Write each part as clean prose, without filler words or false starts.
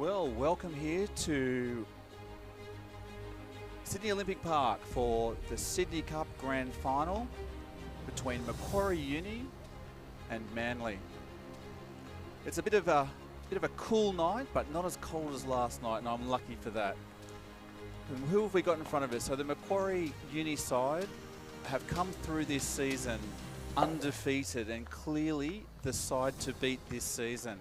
Well, welcome here to Sydney Olympic Park for the Sydney Cup Grand Final between Macquarie Uni and Manly. It's a bit of a cool night, but not as cold as last night, and I'm lucky for that. And who have we got in front of us? So the Macquarie Uni side have come through this season undefeated, and clearly the side to beat this season.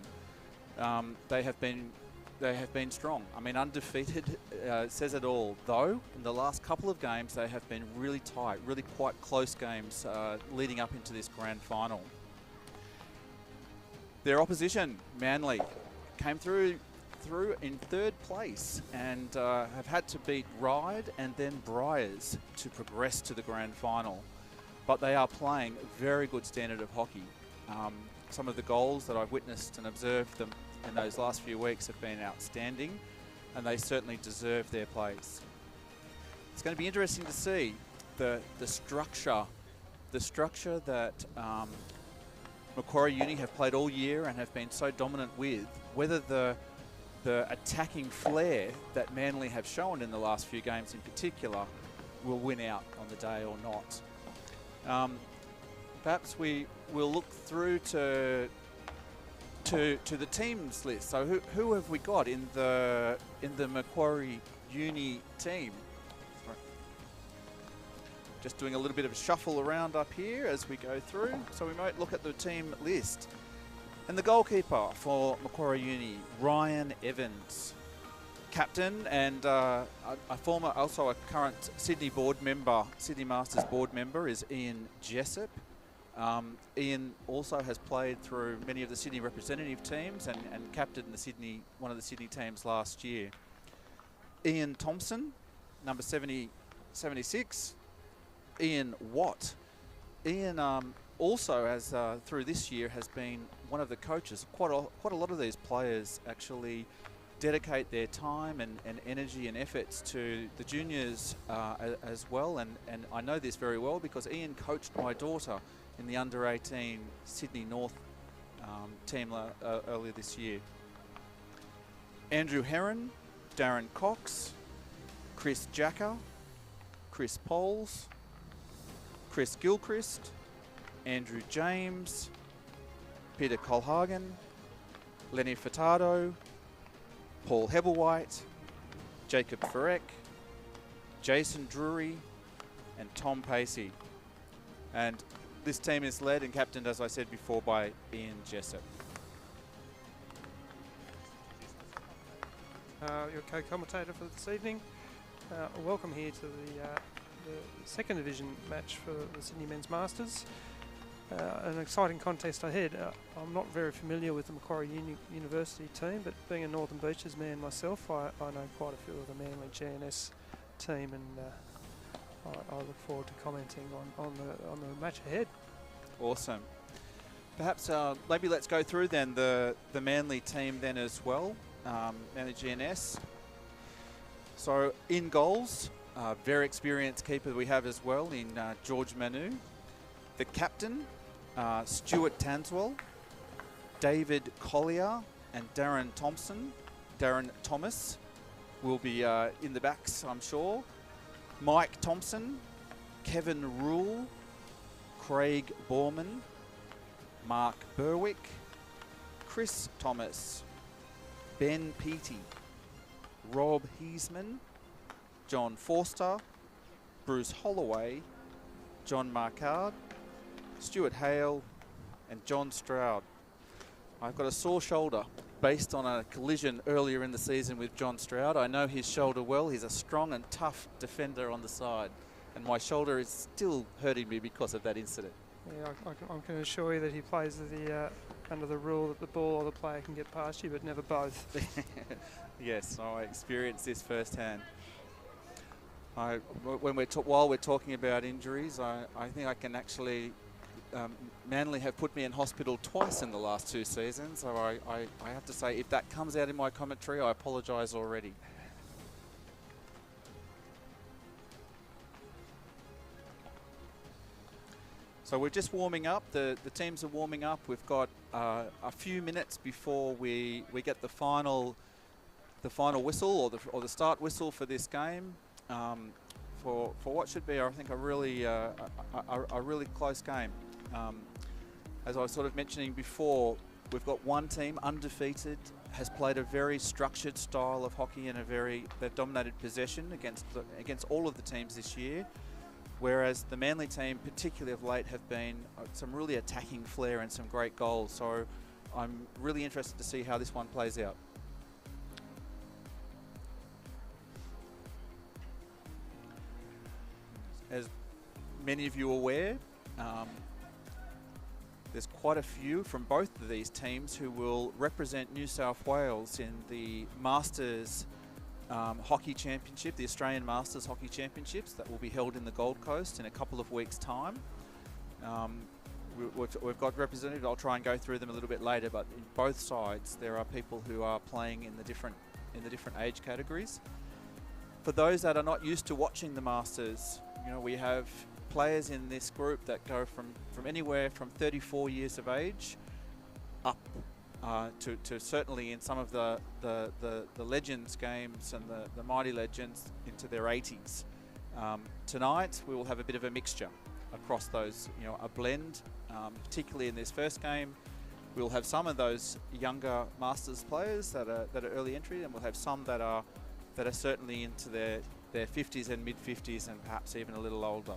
They have been strong. I mean, undefeated says it all. Though in the last couple of games, they have been really tight, really quite close games leading up into this grand final. Their opposition, Manly, came through in third place and have had to beat Ryde and then Briars to progress to the grand final. But they are playing a very good standard of hockey. Some of the goals that I've witnessed and observed them in those last few weeks have been outstanding, and they certainly deserve their place. It's going to be interesting to see the structure that Macquarie Uni have played all year and have been so dominant with, whether the attacking flair that Manly have shown in the last few games in particular will win out on the day or not. Perhaps we will look through to the teams list. So who have we got in the Macquarie Uni team? Sorry. Just doing a little bit of a shuffle around up here as we go through. So we might look at the team list. And the goalkeeper for Macquarie Uni, Ryan Evans. Captain and a current Sydney Masters board member is Ian Jessup. Ian also has played through many of the Sydney representative teams and captained one of the Sydney teams last year. Ian Thompson, number 76. Ian Watt. Ian also has, through this year, has been one of the coaches. Quite a lot of these players actually dedicate their time and energy and efforts to the juniors as well. And I know this very well because Ian coached my daughter in the under-18 Sydney North team earlier this year. Andrew Heron, Darren Cox, Chris Jacker, Chris Poles, Chris Gilchrist, Andrew James, Peter Colhagen, Lenny Furtado, Paul Hebblewhite, Jacob Farek, Jason Drury, and Tom Pacey. And this team is led and captained, as I said before, by Ian Jessup. Your co-commentator for this evening. Welcome here to the second division match for the Sydney Men's Masters. An exciting contest ahead. I'm not very familiar with the Macquarie University team, but being a Northern Beaches man myself, I know quite a few of the Manly GNS team, and I look forward to commenting on the match ahead. Awesome. Perhaps maybe let's go through then the Manly team then as well. Manly GNS. So in goals, very experienced keeper we have as well in George Manu. The captain, Stuart Tanswell, David Collier, and Darren Thomas will be in the backs, I'm sure. Mike Thompson, Kevin Rule, Craig Borman, Mark Berwick, Chris Thomas, Ben Peaty, Rob Heisman, John Forster, Bruce Holloway, John Marcard, Stuart Hale, and John Stroud. I've got a sore shoulder based on a collision earlier in the season with John Stroud. I know his shoulder well. He's a strong and tough defender on the side, and my shoulder is still hurting me because of that incident. Yeah, I can assure you that he plays under the rule that the ball or the player can get past you, but never both. Yes, I experienced this firsthand. While we're talking about injuries, I think I can actually. Manly have put me in hospital twice in the last 2 seasons, so I have to say, if that comes out in my commentary, I apologise already. So we're just warming up. The teams are warming up. We've got a few minutes before we get the final the final whistle or the start whistle for this game, for what should be, I think, a really close game. As I was sort of mentioning before, we've got one team undefeated, has played a very structured style of hockey and they've dominated possession against all of the teams this year. Whereas the Manly team, particularly of late, have been some really attacking flair and some great goals. So I'm really interested to see how this one plays out. As many of you are aware, there's quite a few from both of these teams who will represent New South Wales in the Masters Hockey Championship, the Australian Masters Hockey Championships that will be held in the Gold Coast in a couple of weeks' time. We've got representatives. I'll try and go through them a little bit later, but in both sides there are people who are playing in the different age categories. For those that are not used to watching the Masters, we have players in this group that go from anywhere from 34 years of age up to certainly in some of the Legends games and the Mighty Legends into their 80s. Tonight we will have a bit of a mixture across those, a blend, particularly in this first game. We'll have some of those younger Masters players that are early entry, and we'll have some that are certainly into their 50s and mid-50s and perhaps even a little older,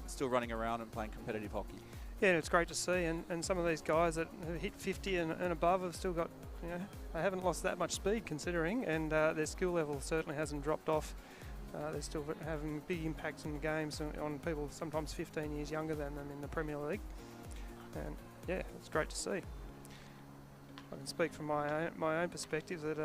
still running around and playing competitive hockey. Yeah, it's great to see, and some of these guys that have hit 50 and above have still got, they haven't lost that much speed considering, and their skill level certainly hasn't dropped off. They're still having big impacts in the games on people sometimes 15 years younger than them in the Premier League, and yeah, it's great to see. I can speak from my own perspective that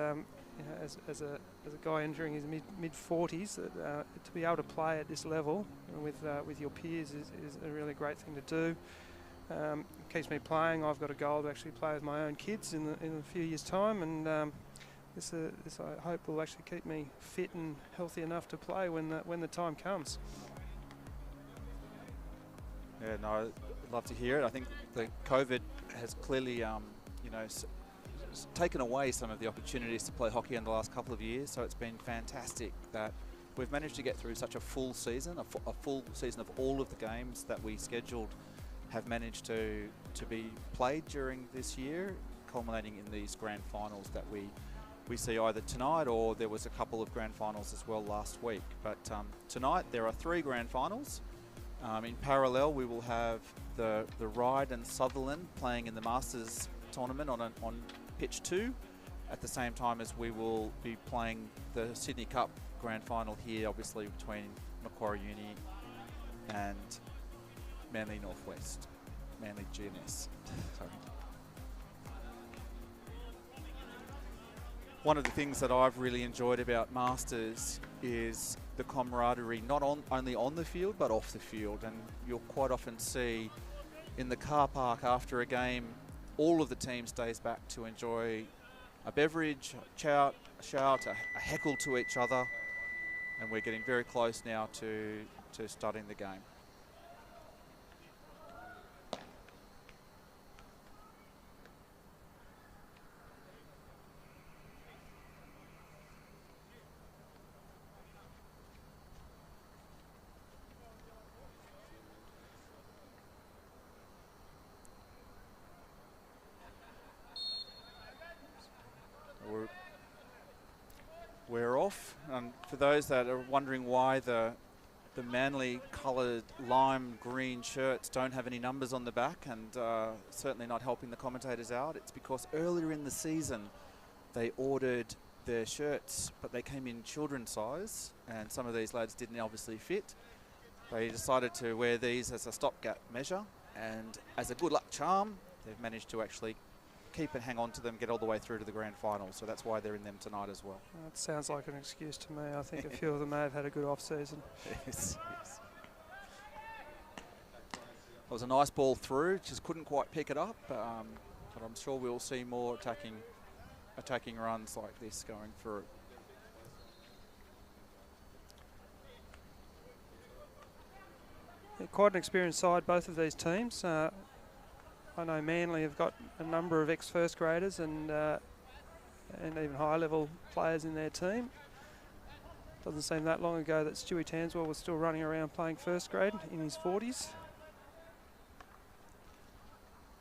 as a guy entering his mid 40s, that to be able to play at this level with your peers is a really great thing to do. It keeps me playing. I've got a goal to actually play with my own kids in a few years' time, and this I hope will actually keep me fit and healthy enough to play when the time comes. Yeah, no, I'd love to hear it. I think the COVID has clearly, taken away some of the opportunities to play hockey in the last couple of years. So it's been fantastic that we've managed to get through such a full season, a full season of all of the games that we scheduled have managed to be played during this year, culminating in these grand finals that we see either tonight, or there was a couple of grand finals as well last week. But tonight there are 3 grand finals. In parallel, we will have the Ryde and Sutherland playing in the Masters tournament on pitch 2, at the same time as we will be playing the Sydney Cup grand final here, obviously between Macquarie Uni and Manly Northwest, Manly GNS. Sorry. One of the things that I've really enjoyed about Masters is the camaraderie, not only on the field but off the field, and you'll quite often see in the car park after a game all of the team stays back to enjoy a beverage, a shout, a heckle to each other, and we're getting very close now to starting the game. We're off, and for those that are wondering why the Manly coloured lime green shirts don't have any numbers on the back, and certainly not helping the commentators out, it's because earlier in the season they ordered their shirts, but they came in children's size, and some of these lads didn't obviously fit. They decided to wear these as a stopgap measure, and as a good luck charm, they've managed to actually keep and hang on to them, get all the way through to the grand final. So that's why they're in them tonight as well. That sounds like an excuse to me. I think a few of them may have had a good off-season. Yes. It was a nice ball through, just couldn't quite pick it up, but I'm sure we'll see more attacking runs like this going through. Yeah, quite an experienced side, both of these teams. I know Manly have got a number of ex-first graders, and and even higher level players in their team. Doesn't seem that long ago that Stewie Tanswell was still running around playing first grade in his 40s.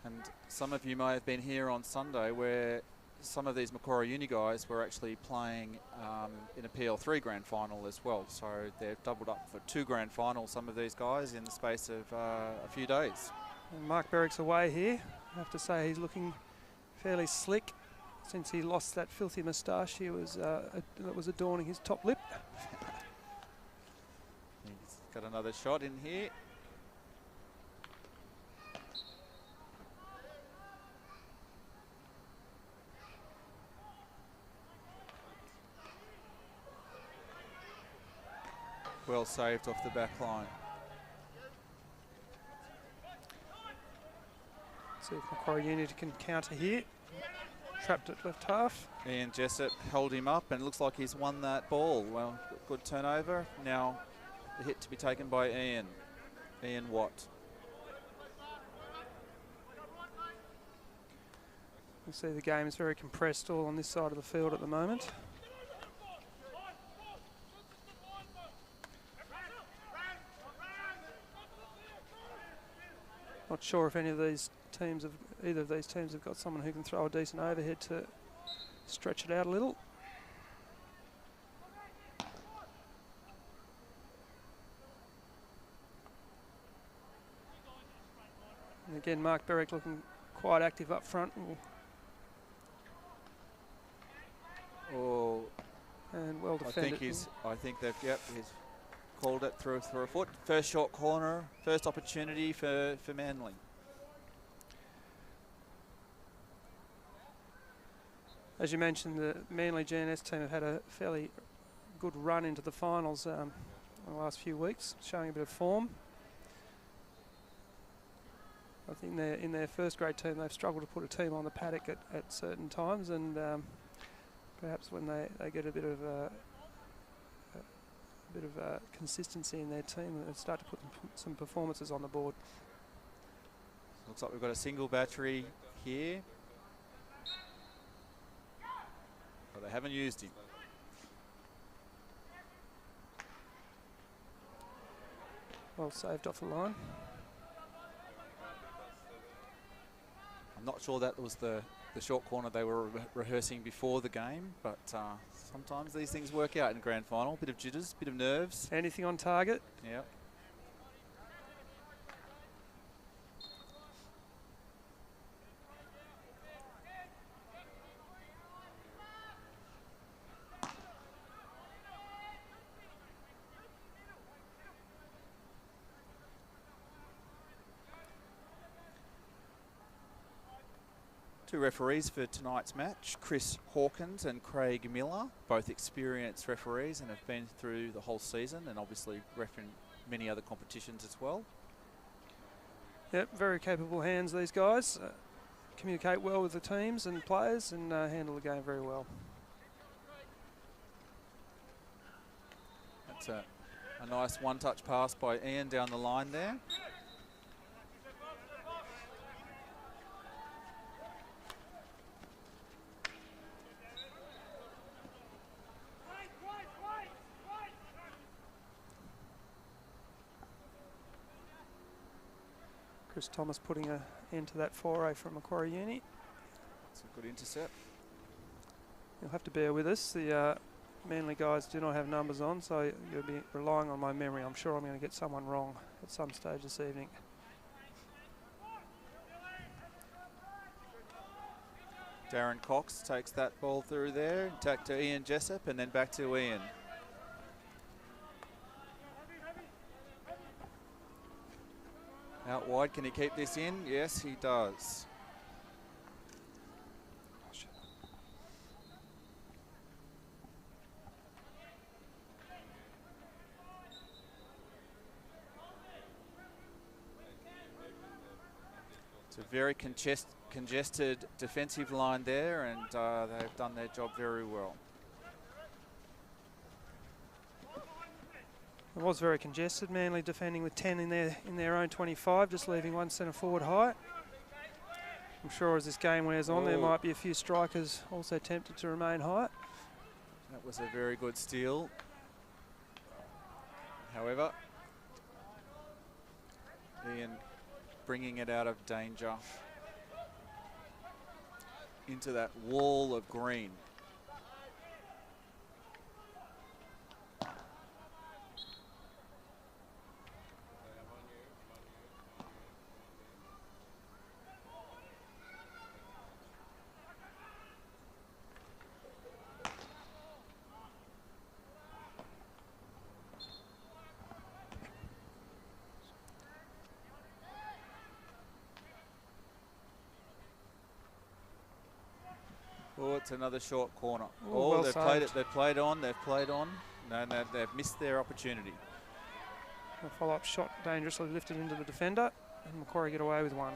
And some of you may have been here on Sunday where some of these Macquarie Uni guys were actually playing in a PL3 grand final as well. So they've doubled up for 2 grand finals, some of these guys, in the space of a few days. And Mark Berwick's away here. I have to say he's looking fairly slick since he lost that filthy moustache. He was that was adorning his top lip. He's got another shot in here. Well saved off the back line. See if Macquarie Uni can counter here. Trapped at left half. Ian Jessup held him up and looks like he's won that ball. Well, good turnover. Now the hit to be taken by Ian. Ian Watt. You see the game is very compressed all on this side of the field at the moment. Not sure if any of these teams either of these teams have got someone who can throw a decent overhead to stretch it out a little. And again, Mark Berwick looking quite active up front. Oh, and well defended. I think they've he's called it through a foot. First short corner, first opportunity for Manly. As you mentioned, the Manly GNS team have had a fairly good run into the finals in the last few weeks, showing a bit of form. I think in their first grade team they've struggled to put a team on the paddock at certain times, and perhaps when they get a bit of consistency in their team, they start to put some performances on the board. Looks like we've got a single battery here, but they haven't used him. Well saved off the line. I'm not sure that was the short corner they were rehearsing before the game, but sometimes these things work out in grand final. Bit of jitters, bit of nerves. Anything on target? Yep. Two referees for tonight's match, Chris Hawkins and Craig Miller, both experienced referees and have been through the whole season and obviously refereed many other competitions as well. Yep, very capable hands, these guys. Communicate well with the teams and players and handle the game very well. That's a nice one-touch pass by Ian down the line there. Chris Thomas putting an end to that foray from Macquarie Uni. It's a good intercept. You'll have to bear with us. The Manly guys do not have numbers on, so you'll be relying on my memory. I'm sure I'm going to get someone wrong at some stage this evening. Darren Cox takes that ball through there, back to Ian Jessup and then back to Ian. Out wide, can he keep this in? Yes, he does. It's a very congested defensive line there, and they've done their job very well. It was very congested. Manly defending with 10 in their own 25, just leaving one centre forward high. I'm sure as this game wears on, there Oh. might be a few strikers also tempted to remain high. That was a very good steal. However, Ian bringing it out of danger into that wall of green. Oh, it's another short corner. Ooh, Oh, well they've played it. saved. They've played on. They've played on. No, they've missed their opportunity. A follow-up shot dangerously lifted into the defender, and Macquarie get away with one.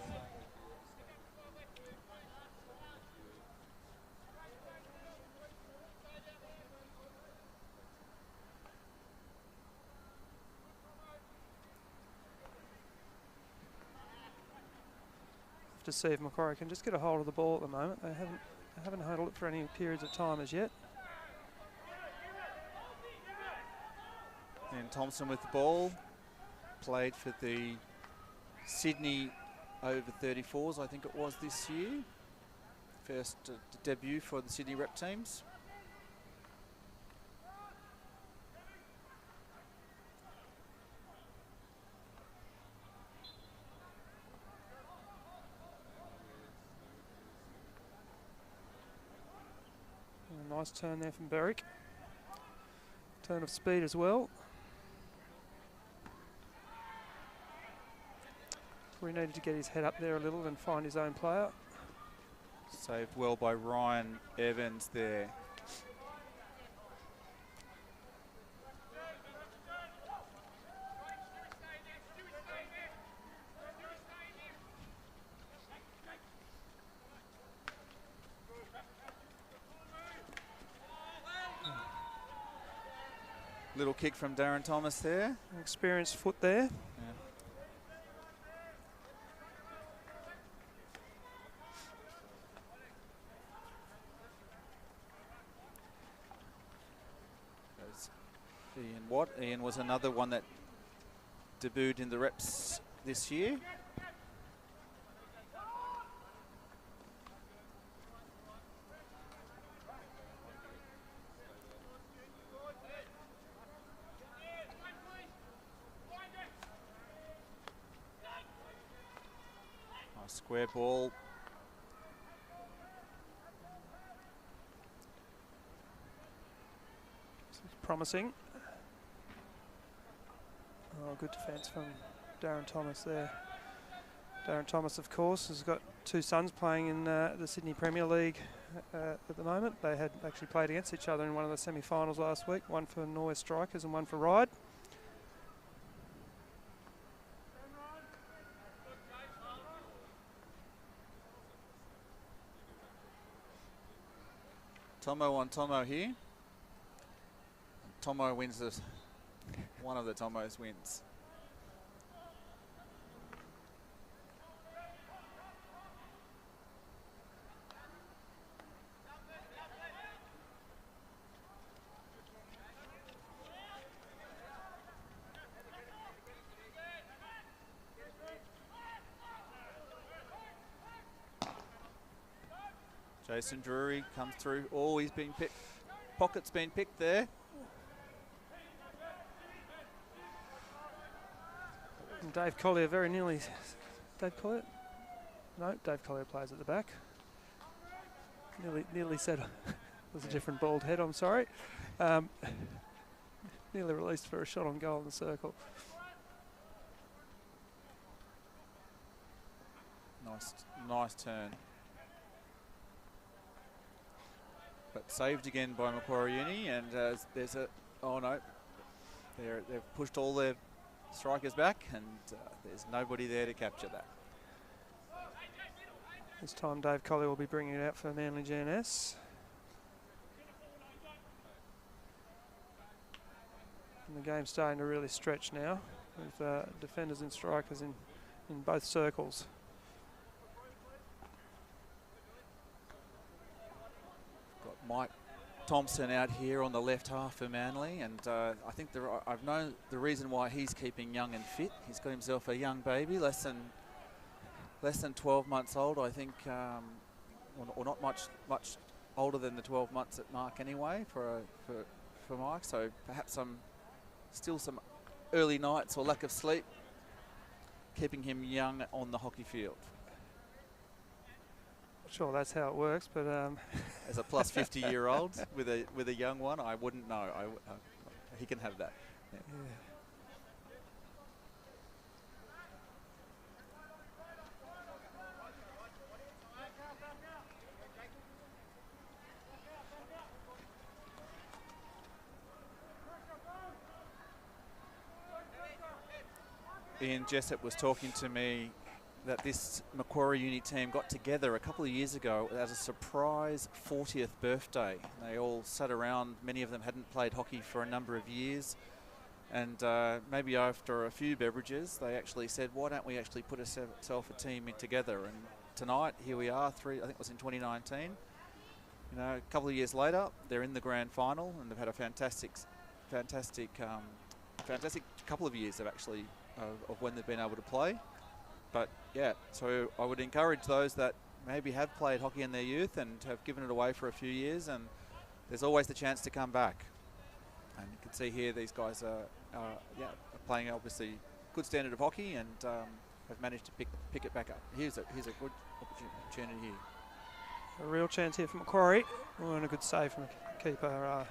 To see if Macquarie can just get a hold of the ball at the moment. They haven't handled it for any periods of time as yet. And Thompson with the ball. Played for the Sydney over 34s, I think it was this year. First debut for the Sydney rep teams. A nice turn there from Berwick. Turn of speed as well. He needed to get his head up there a little and find his own player. Saved well by Ryan Evans there. Little kick from Darren Thomas there. An experienced foot there. Yeah. Goes Ian Watt. Ian was another one that debuted in the reps this year. Square ball. Promising. Oh, good defence from Darren Thomas there. Darren Thomas, of course, has got two sons playing in the Sydney Premier League at the moment. They had actually played against each other in one of the semi-finals last week, one for Norwest Strikers and one for Ryde. Tomo on Tomo here. Tomo wins this. One of the Tomos wins. Jason Drury comes through. Oh, he's been picked. Pocket's been picked there. And Dave Collier very nearly. Dave Collier? No, Dave Collier plays at the back. Nearly said it was a different bald head, I'm sorry. Nearly released for a shot on goal in the circle. Nice turn. But saved again by Macquarie Uni, and there's a, oh no, they've pushed all their strikers back, and there's nobody there to capture that. This time Dave Collier will be bringing it out for Manly GNS. And the game's starting to really stretch now, with defenders and strikers in both circles. Mike Thompson out here on the left half for Manly, and I think I've known the reason why he's keeping young and fit. He's got himself a young baby, less than 12 months old, I think, or not much older than the 12 months at Mark anyway for Mike. So perhaps still some early nights or lack of sleep keeping him young on the hockey field. Sure, that's how it works, but as a plus 50-year-old with a young one, I wouldn't know. He can have that. Yeah. Ian Jessup was talking to me that this Macquarie Uni team got together a couple of years ago as a surprise 40th birthday. They all sat around, many of them hadn't played hockey for a number of years, and maybe after a few beverages they actually said, why don't we actually put ourselves a team together? And tonight, here we are, I think it was in 2019. You know, a couple of years later, they're in the grand final, and they've had a fantastic couple of years of when they've been able to play. But yeah, so I would encourage those that maybe have played hockey in their youth and have given it away for a few years, and there's always the chance to come back. And you can see here these guys are playing obviously good standard of hockey, and have managed to pick it back up. Here's a good opportunity here. A real chance here for Macquarie. Oh, and a good save from the keeper,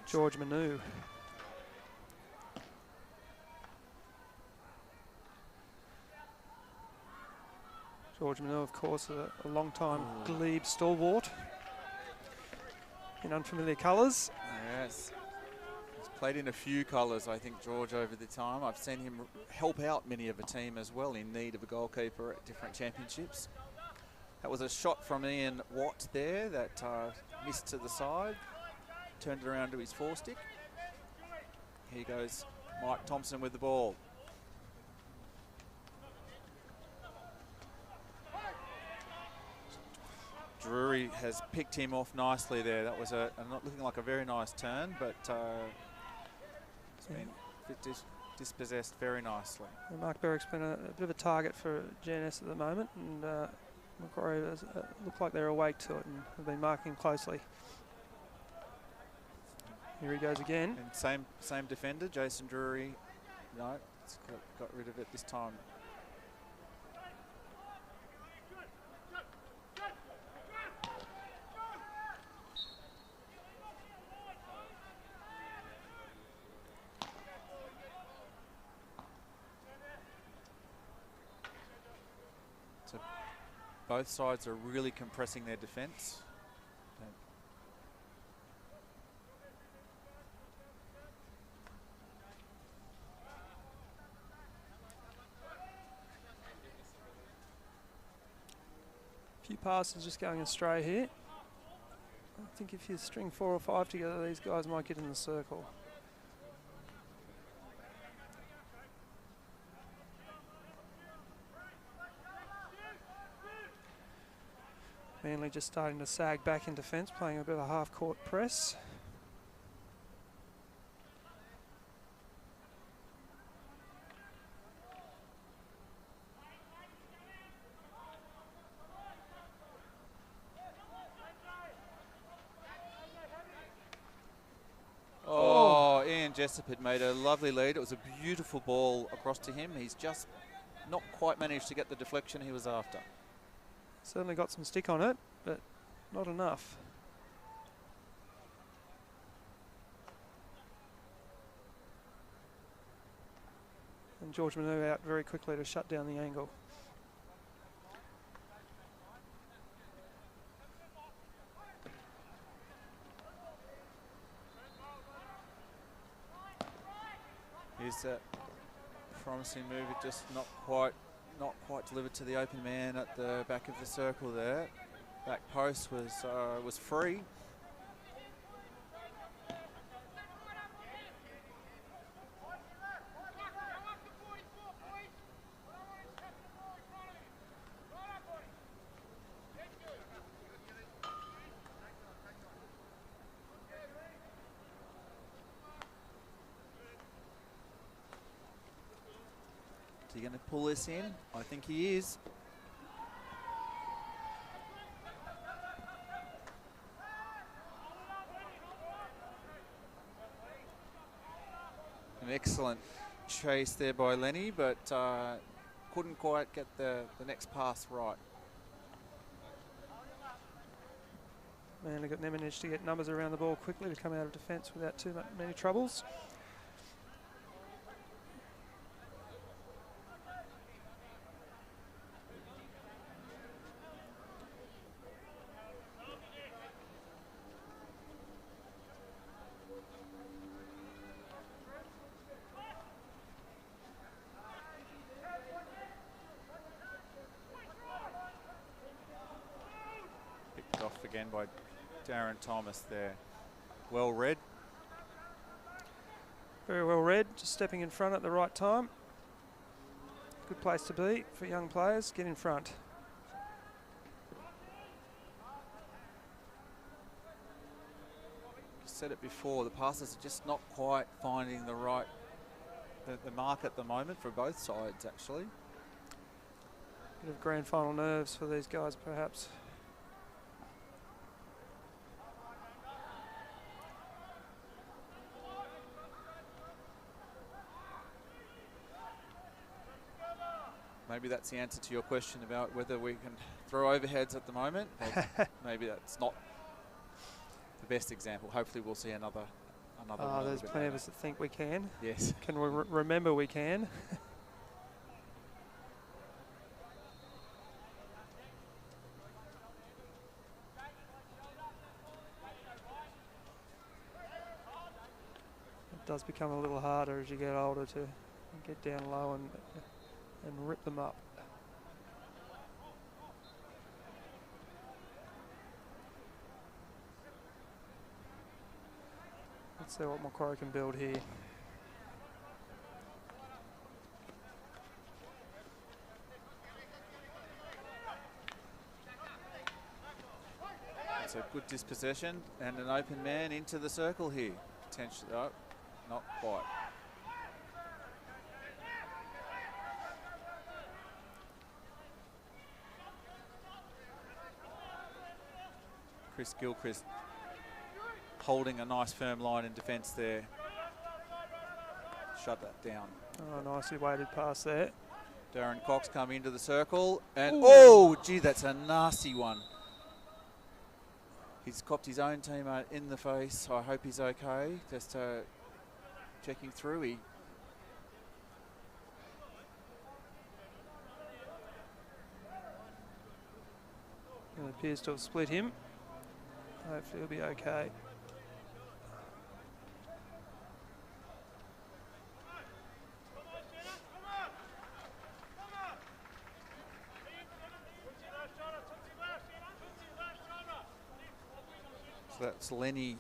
George Manu. George Manu, of course, a long-time Glebe stalwart in unfamiliar colours. Yes. He's played in a few colours, I think, George, over the time. I've seen him help out many of a team as well in need of a goalkeeper at different championships. That was a shot from Ian Watt there that missed to the side, turned it around to his forestick. Here goes Mike Thompson with the ball. Drury has picked him off nicely there. That was not looking like a very nice turn, but it's been dispossessed very nicely. And Mark Berwick's been a bit of a target for GNS at the moment, and Macquarie look like they're awake to it and have been marking him closely. Here he goes again. And same defender, Jason Drury. No, it's got rid of it this time. So both sides are really compressing their defence. Few passes just going astray here. I think if you string 4 or 5 together, these guys might get in the circle. Manly just starting to sag back in defence, playing a bit of a half-court press. Oh, Ian Jessup had made a lovely lead. It was a beautiful ball across to him. He's just not quite managed to get the deflection he was after. Certainly got some stick on it, but not enough. And George Manu out very quickly to shut down the angle. Here's a promising move. It just not quite delivered to the open man at the back of the circle there. Back post was free. he going to pull this in? I think he is. An excellent chase there by Lenny, but couldn't quite get the next pass right. Manly managed to get numbers around the ball quickly to come out of defence without too many troubles. Picked off again by Darren Thomas there. Well read. Very well read, just stepping in front at the right time. Good place to be for young players, get in front. Said it before, the passes are just not quite finding the right, the mark at the moment for both sides actually. Bit of grand final nerves for these guys perhaps. Maybe that's the answer to your question about whether we can throw overheads at the moment. Maybe that's not the best example. Hopefully we'll see another one. There's plenty of us that think we can. Yes. Can we remember we can? It does become a little harder as you get older to get down low and rip them up. Let's see what Macquarie can build here. It's a good dispossession and an open man into the circle here. Potentially, oh, not quite. Chris Gilchrist holding a nice firm line in defence there. Shut that down. Oh, nicely weighted pass there. Darren Cox come into the circle and oh, gee, that's a nasty one. He's copped his own teammate in the face. I hope he's okay. Just checking through. It appears to have split him. Hopefully he'll be okay. So that's Lenny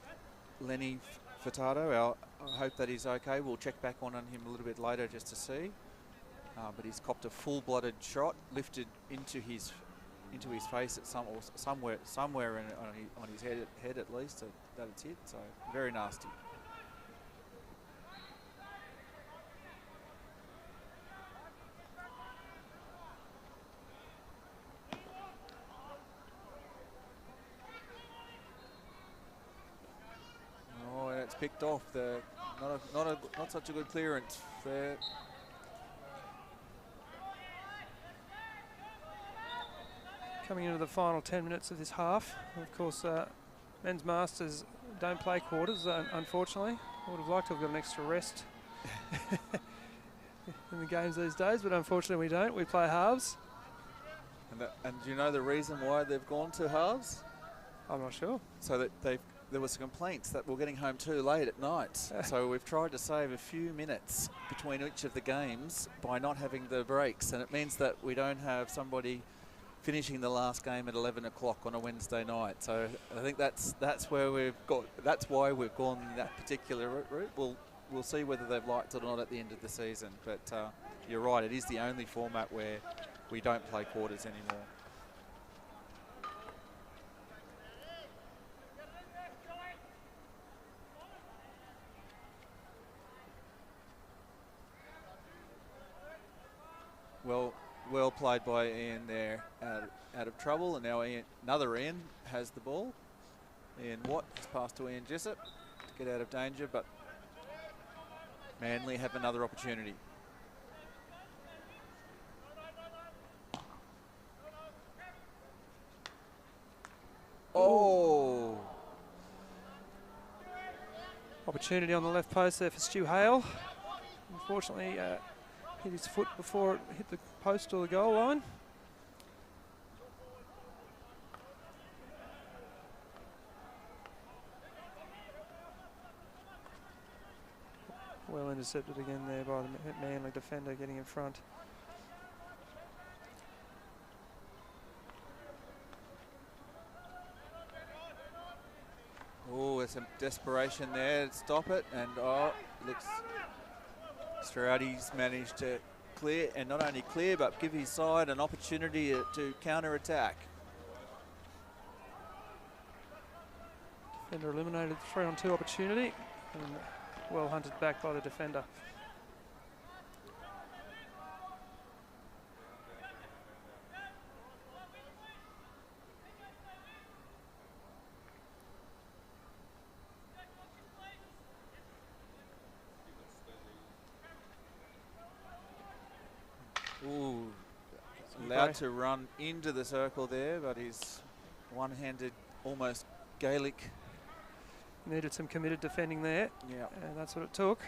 Furtado. I hope that he's okay. We'll check back on him a little bit later just to see. But he's copped a full-blooded shot, lifted into his face at somewhere on his head at least. So that it's hit. So very nasty. Picked off. Not such a good clearance there. Coming into the final 10 minutes of this half. Of course, men's masters don't play quarters, unfortunately. I would have liked to have got an extra rest in the games these days, but unfortunately we don't. We play halves. And do you know the reason why they've gone to halves? I'm not sure. So that there was complaints that we're getting home too late at night. So we've tried to save a few minutes between each of the games by not having the breaks. And it means that we don't have somebody finishing the last game at 11 o'clock on a Wednesday night. So I think that's why we've gone that particular route. We'll see whether they've liked it or not at the end of the season. But you're right, it is the only format where we don't play quarters anymore. well played by Ian there, out of trouble, and now another Ian has the ball. Ian Watt has passed to Ian Jessup to get out of danger, but Manly have another opportunity. Oh! Opportunity on the left post there for Stu Hale. Unfortunately, hit his foot before it hit the post or the goal line. Well intercepted again there by the Manly defender getting in front. Oh, there's some desperation there to stop it, and looks Straudi's managed to clear, and not only clear, but give his side an opportunity to counter-attack. Defender eliminated the 3-on-2 opportunity, and well hunted back by the defender. Ooh, allowed to run into the circle there, but he's one-handed, almost Gaelic. Needed some committed defending there. Yeah. And that's what it took.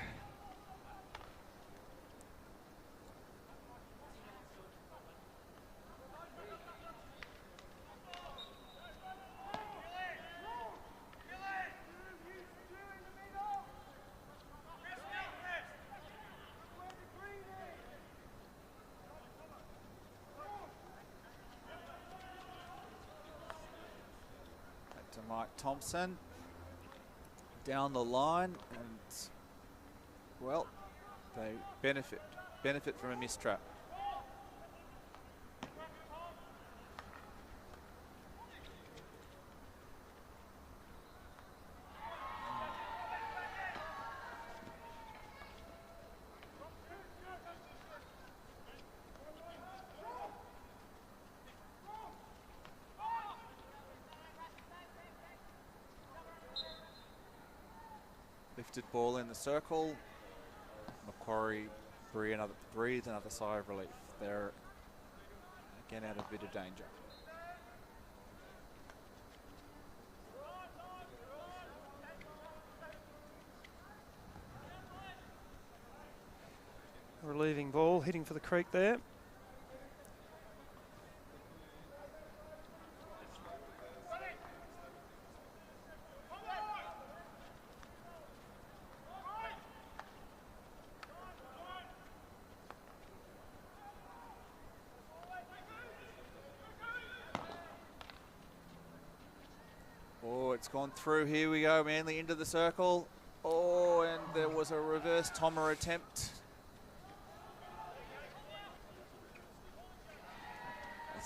Back to Mike Thompson. Down the line, and well, they benefit from a mistrap. Lifted ball in the circle. Macquarie breathes another sigh of relief. They're again out of a bit of danger. Relieving ball, hitting for the creek there. It's gone through. Here we go, Manly into the circle. Oh, and there was a reverse Tomer attempt.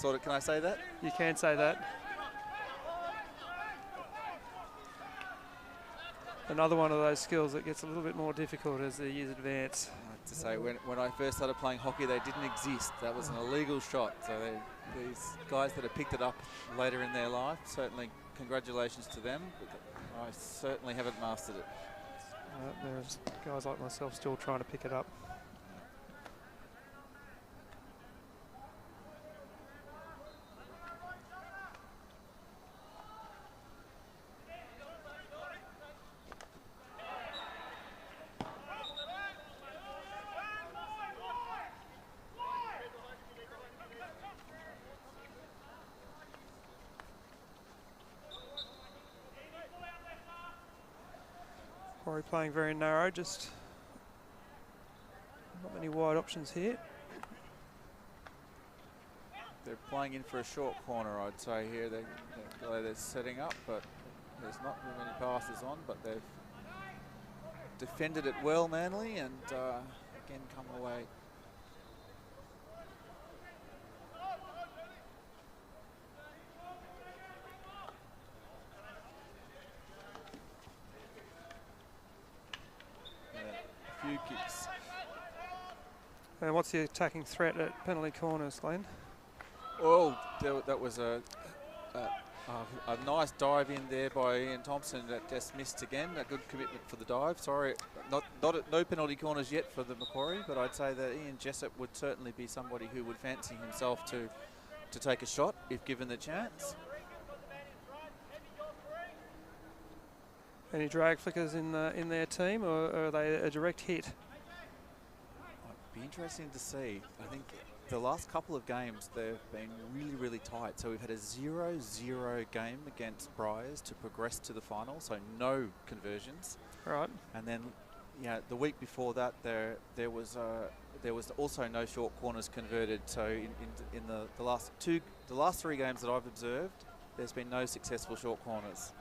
Can I say that? You can say that. Another one of those skills that gets a little bit more difficult as the years advance. I have to say, when I first started playing hockey, they didn't exist. That was an illegal shot. So these guys that have picked it up later in their life, certainly congratulations to them. I certainly haven't mastered it. There's guys like myself still trying to pick it up. Macquarie playing very narrow, just not many wide options here. They're playing in for a short corner, I'd say here. They're setting up, but there's not many passes on, but they've defended it well, Manly, and again come away. A And what's the attacking threat at penalty corners, Glenn? Oh, that was a nice dive in there by Ian Thompson that just missed again. A good commitment for the dive. Sorry, no penalty corners yet for the Macquarie, but I'd say that Ian Jessup would certainly be somebody who would fancy himself to take a shot if given the chance. Any drag flickers in their team, or are they a direct hit? It'd be interesting to see. I think the last couple of games they've been really tight. So we've had a 0-0 game against Briars to progress to the final, so no conversions. Right. And then, yeah, the week before that there was also no short corners converted. So in the last 3 games that I've observed, there's been no successful short corners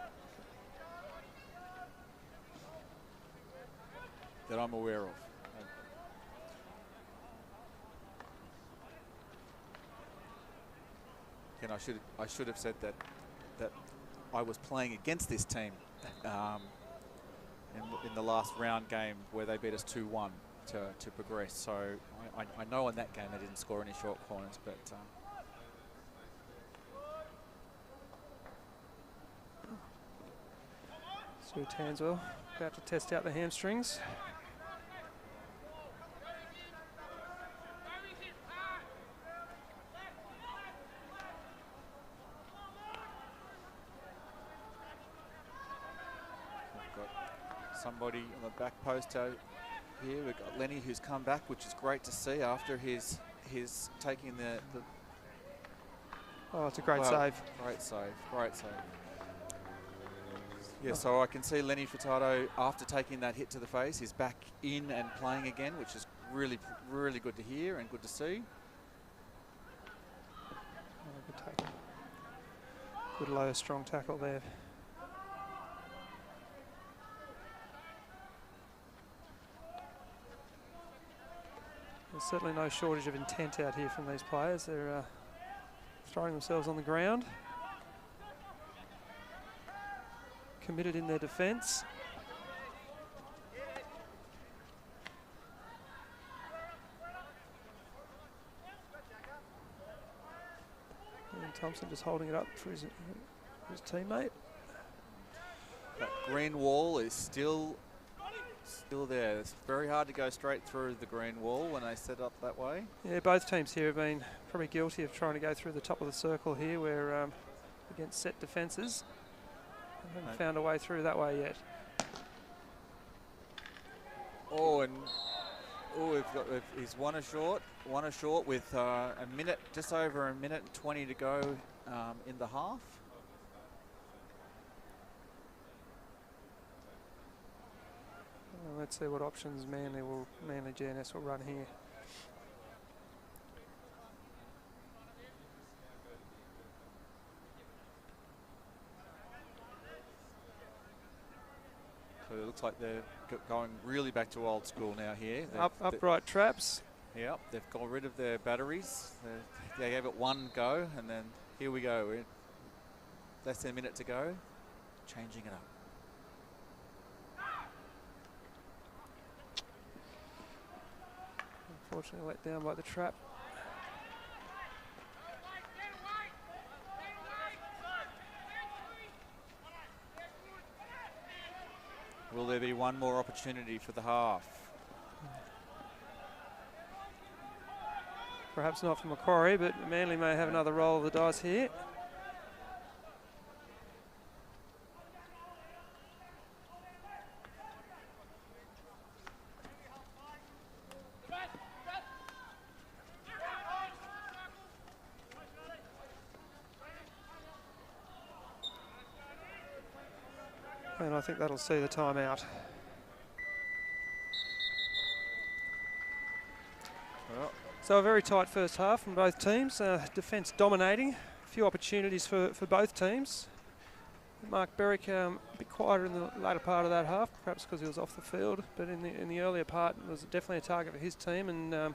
that I'm aware of. And I should have said that I was playing against this team in the last round game where they beat us 2-1 to progress. So I know in that game they didn't score any short corners, but Sue Tanswell about to test out the hamstrings. Somebody on the back post out here. We've got Lenny who's come back, which is great to see after his taking the Oh, it's a great save. Great save. Yeah, so I can see Lenny Furtado after taking that hit to the face is back in and playing again, which is really good to hear and good to see. Oh, good tackle. Good low, strong tackle there. There's certainly no shortage of intent out here from these players. They're throwing themselves on the ground, committed in their defence. And Thompson just holding it up for his teammate. That green wall is still there. It's very hard to go straight through the green wall when they set up that way. Yeah, both teams here have been probably guilty of trying to go through the top of the circle here, where against set defences. They haven't found a way through that way yet. He's one ashort with just over a minute and 20 to go in the half. Let's see what options Manly GNS will run here. So it looks like they're going really back to old school now here. Upright traps. Yep, they've got rid of their batteries. They gave it one go, and then here we go. We're less than a minute to go, changing it up. Unfortunately let down by the trap. Will there be one more opportunity for the half? Perhaps not for Macquarie, but Manly may have another roll of the dice here. And I think that'll see the time out. Well, so a very tight first half from both teams. Defence dominating. A few opportunities for both teams. Mark Berwick a bit quieter in the later part of that half, perhaps because he was off the field. But in the earlier part, it was definitely a target for his team, and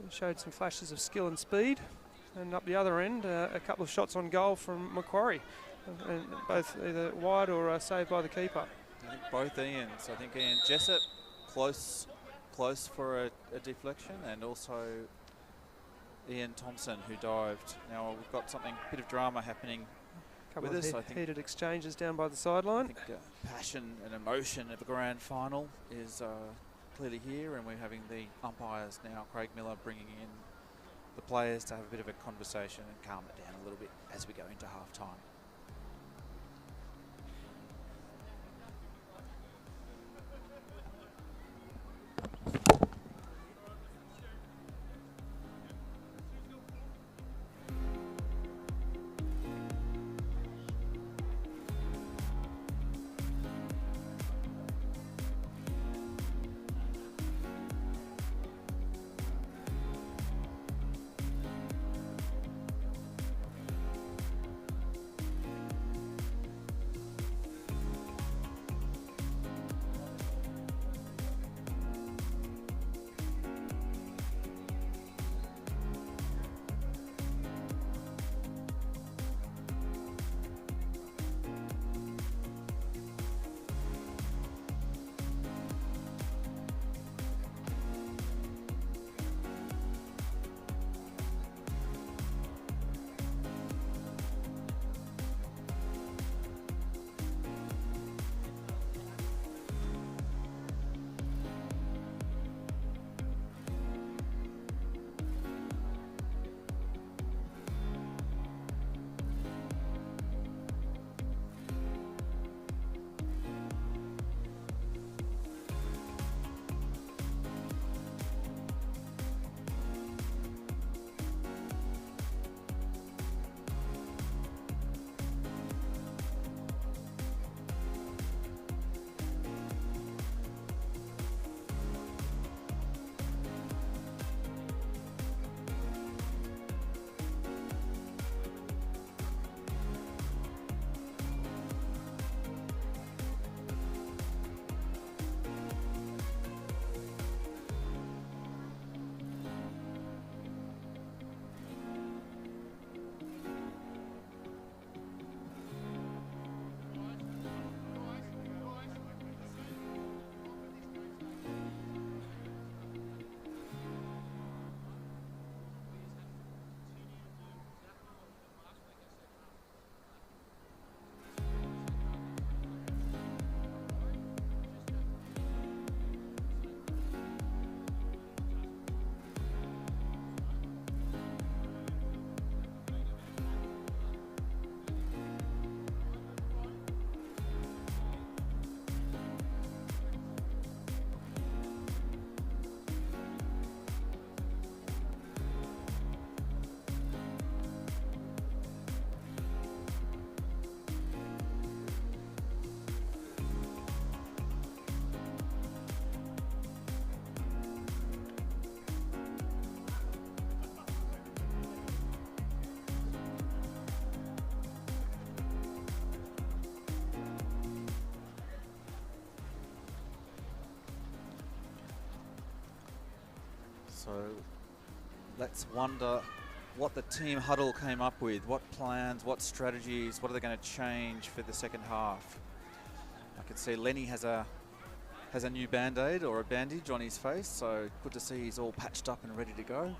showed some flashes of skill and speed. And up the other end, a couple of shots on goal from Macquarie. And both either wide or saved by the keeper. I think both Ians. I think Ian Jessup close close for a deflection, and also Ian Thompson, who dived. Now we've got something, a bit of drama happening Couple with of us. I think heated exchanges down by the I sideline. think passion and emotion of the grand final is clearly here, and we're having the umpires now, Craig Miller, bringing in the players to have a bit of a conversation and calm it down a little bit as we go into half time. So let's wonder what the team huddle came up with, what plans, what strategies, what are they going to change for the second half. I can see Lenny has a new band-aid or a bandage on his face, so good to see he's all patched up and ready to go.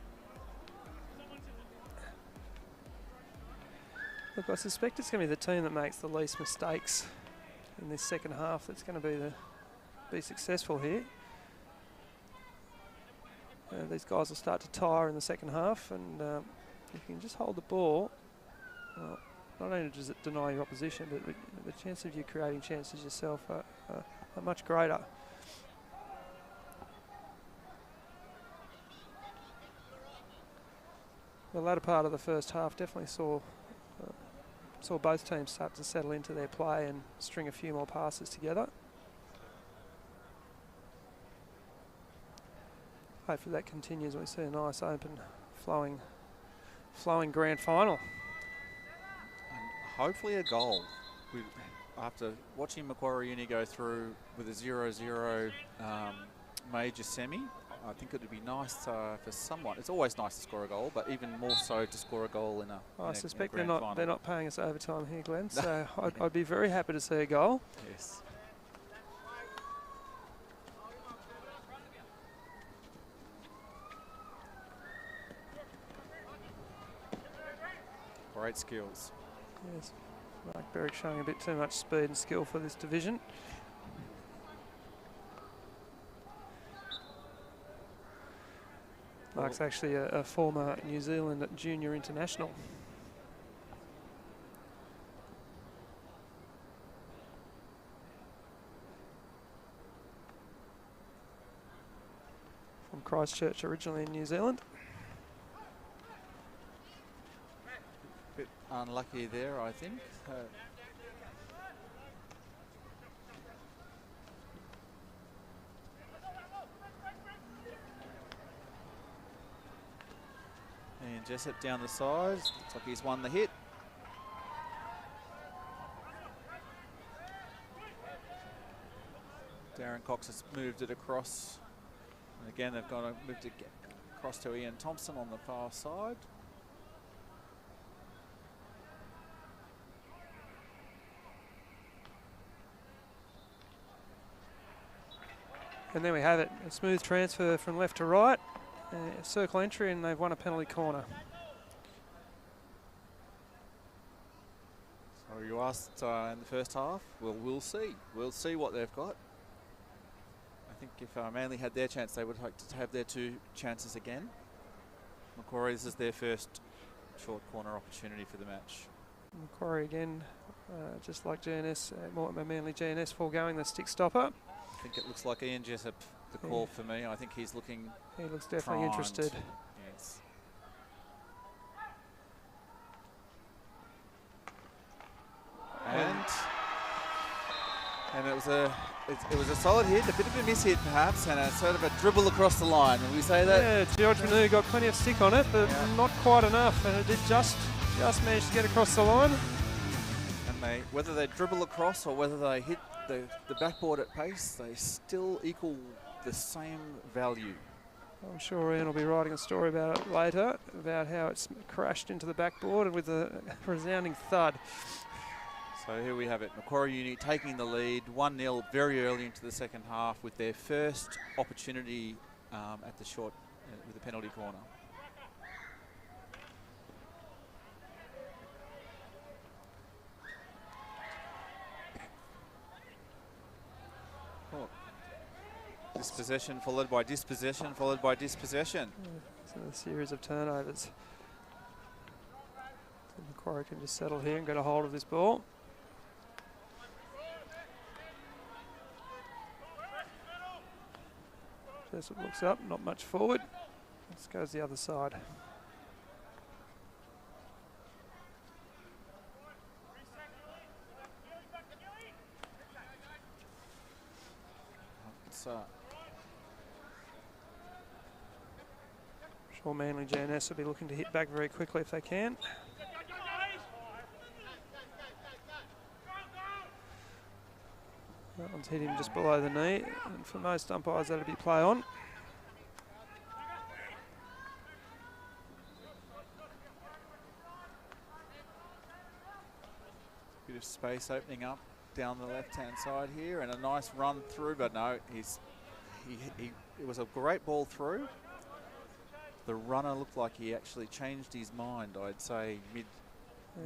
Look, I suspect it's going to be the team that makes the least mistakes in this second half that's going to be successful here. These guys will start to tire in the second half, and if you can just hold the ball, well, not only does it deny your opposition, but the chance of you creating chances yourself are much greater. The latter part of the first half definitely saw both teams start to settle into their play and string a few more passes together. Hopefully that continues and we see a nice open flowing grand final. And hopefully a goal. After watching Macquarie Uni go through with a 0-0 major semi, I think it would be nice for someone. It's always nice to score a goal, but even more so to score a goal in a I suspect in a grand final. they're not paying us overtime here, Glenn. So I'd be very happy to see a goal. Yes. great skills. Yes, Mark Berwick showing a bit too much speed and skill for this division. Mark's actually a former New Zealand junior international. From Christchurch originally in New Zealand. Bit unlucky there, I think. And Jessup down the sides. Looks like he's won the hit. Darren Cox has moved it across. And again, they've got to move it across to Ian Thompson on the far side. And there we have it, a smooth transfer from left to right, circle entry, and they've won a penalty corner. So you asked in the first half, well, we'll see. We'll see what they've got. I think if Manly had their chance, they would like to have their 2 chances again. Macquarie, this is their first short corner opportunity for the match. Macquarie again, just like GNS, Manly GNS foregoing the stick stopper. I think it looks like Ian Jessup, the call for me. I think he's looking He looks definitely primed. interested. Yes. And it was a solid hit, a bit of a miss hit perhaps, and a sort of a dribble across the line. Will we say that? Yeah, George Manu got plenty of stick on it, but not quite enough, and it did just manage to get across the line. And whether they dribble across or whether they hit the backboard at pace, they still equal the same value. I'm sure Ian will be writing a story about it later, about how it's crashed into the backboard and with a resounding thud. So here we have it, Macquarie Uni taking the lead, 1-0 very early into the second half with their first opportunity at the short, with the penalty corner. Oh. Dispossession followed by dispossession followed by dispossession. So a series of turnovers. So Macquarie can just settle here and get a hold of this ball. Jessup looks up, not much forward. This goes the other side. Sure, Manly GNS will be looking to hit back very quickly if they can. That one's hit him just below the knee, and for most umpires that'll be play on. Bit of space opening up down the left-hand side here, and a nice run through, but no, it was a great ball through. The runner looked like he actually changed his mind, I'd say,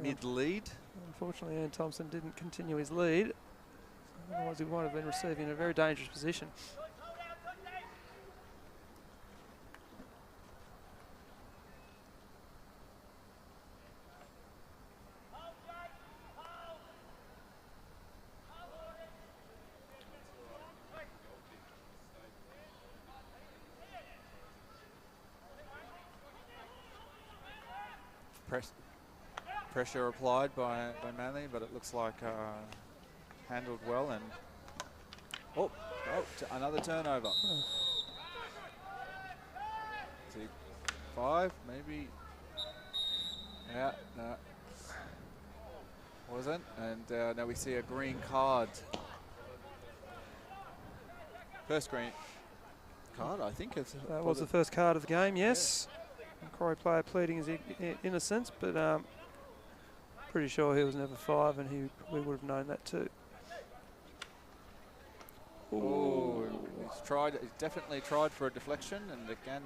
mid-lead. Unfortunately, Ian Thompson didn't continue his lead. Otherwise, he might have been receiving a very dangerous position. Pressure applied by Manly, but it looks like handled well, and another turnover. 5 maybe. Yeah, no, wasn't. And now we see a green card. First green card, I think. That was the first card of the game, yes. Yeah. Macquarie player pleading his innocence, but pretty sure he was never 5, and we would have known that too. Oh, he's definitely tried for a deflection, and again,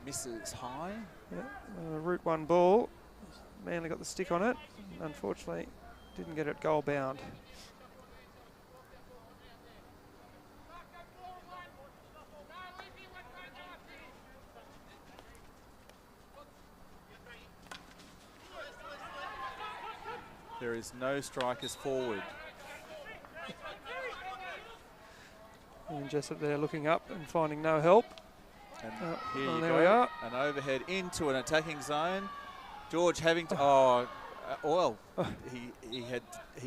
misses high. Yeah, Route 1 ball. Manly got the stick on it. Unfortunately, didn't get it goal bound. There is no strikers forward. And Jessup there looking up and finding no help. And here you there go, we are. an overhead into an attacking zone. George having to, he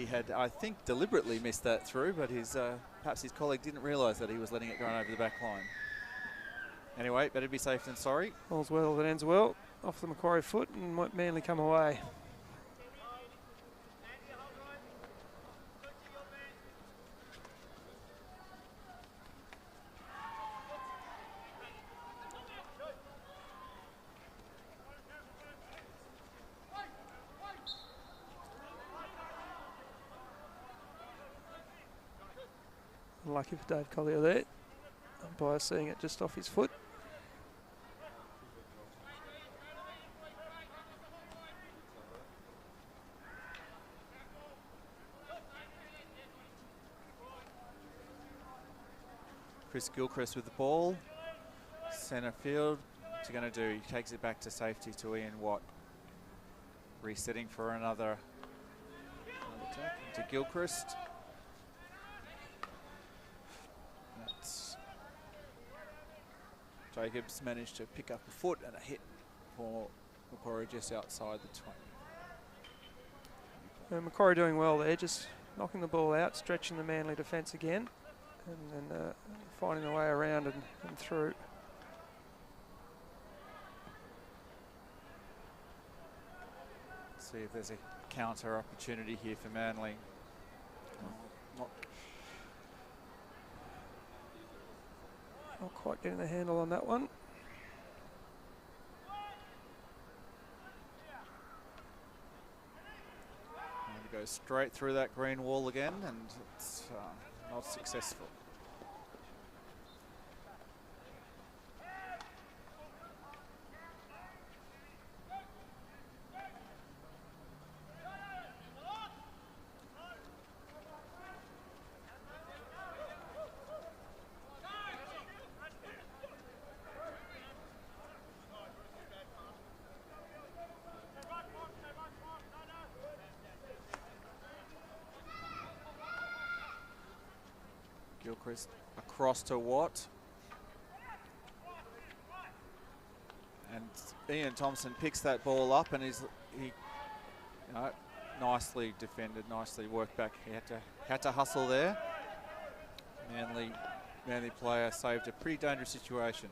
had I think deliberately missed that through, but perhaps his colleague didn't realise that he was letting it go over the back line. Anyway, better be safe than sorry. All's well that ends well. Off the Macquarie foot and Manly come away. Lucky for Dave Collier there, by seeing it just off his foot. Chris Gilchrist with the ball. Centre field. What's he going to do? He takes it back to safety to Ian Watt. Resetting for another attack to Gilchrist. That's Jacobs managed to pick up a foot and a hit for Macquarie just outside the 20. Macquarie doing well there, just knocking the ball out, stretching the Manly defence again, and then finding a way around and through. See if there's a counter opportunity here for Manly. Not quite getting the handle on that one. And go straight through that green wall again, and it's not successful. Gilchrist across to Watt. And Ian Thompson picks that ball up, and nicely defended, nicely worked back. He had to hustle there. Manly player saved a pretty dangerous situation.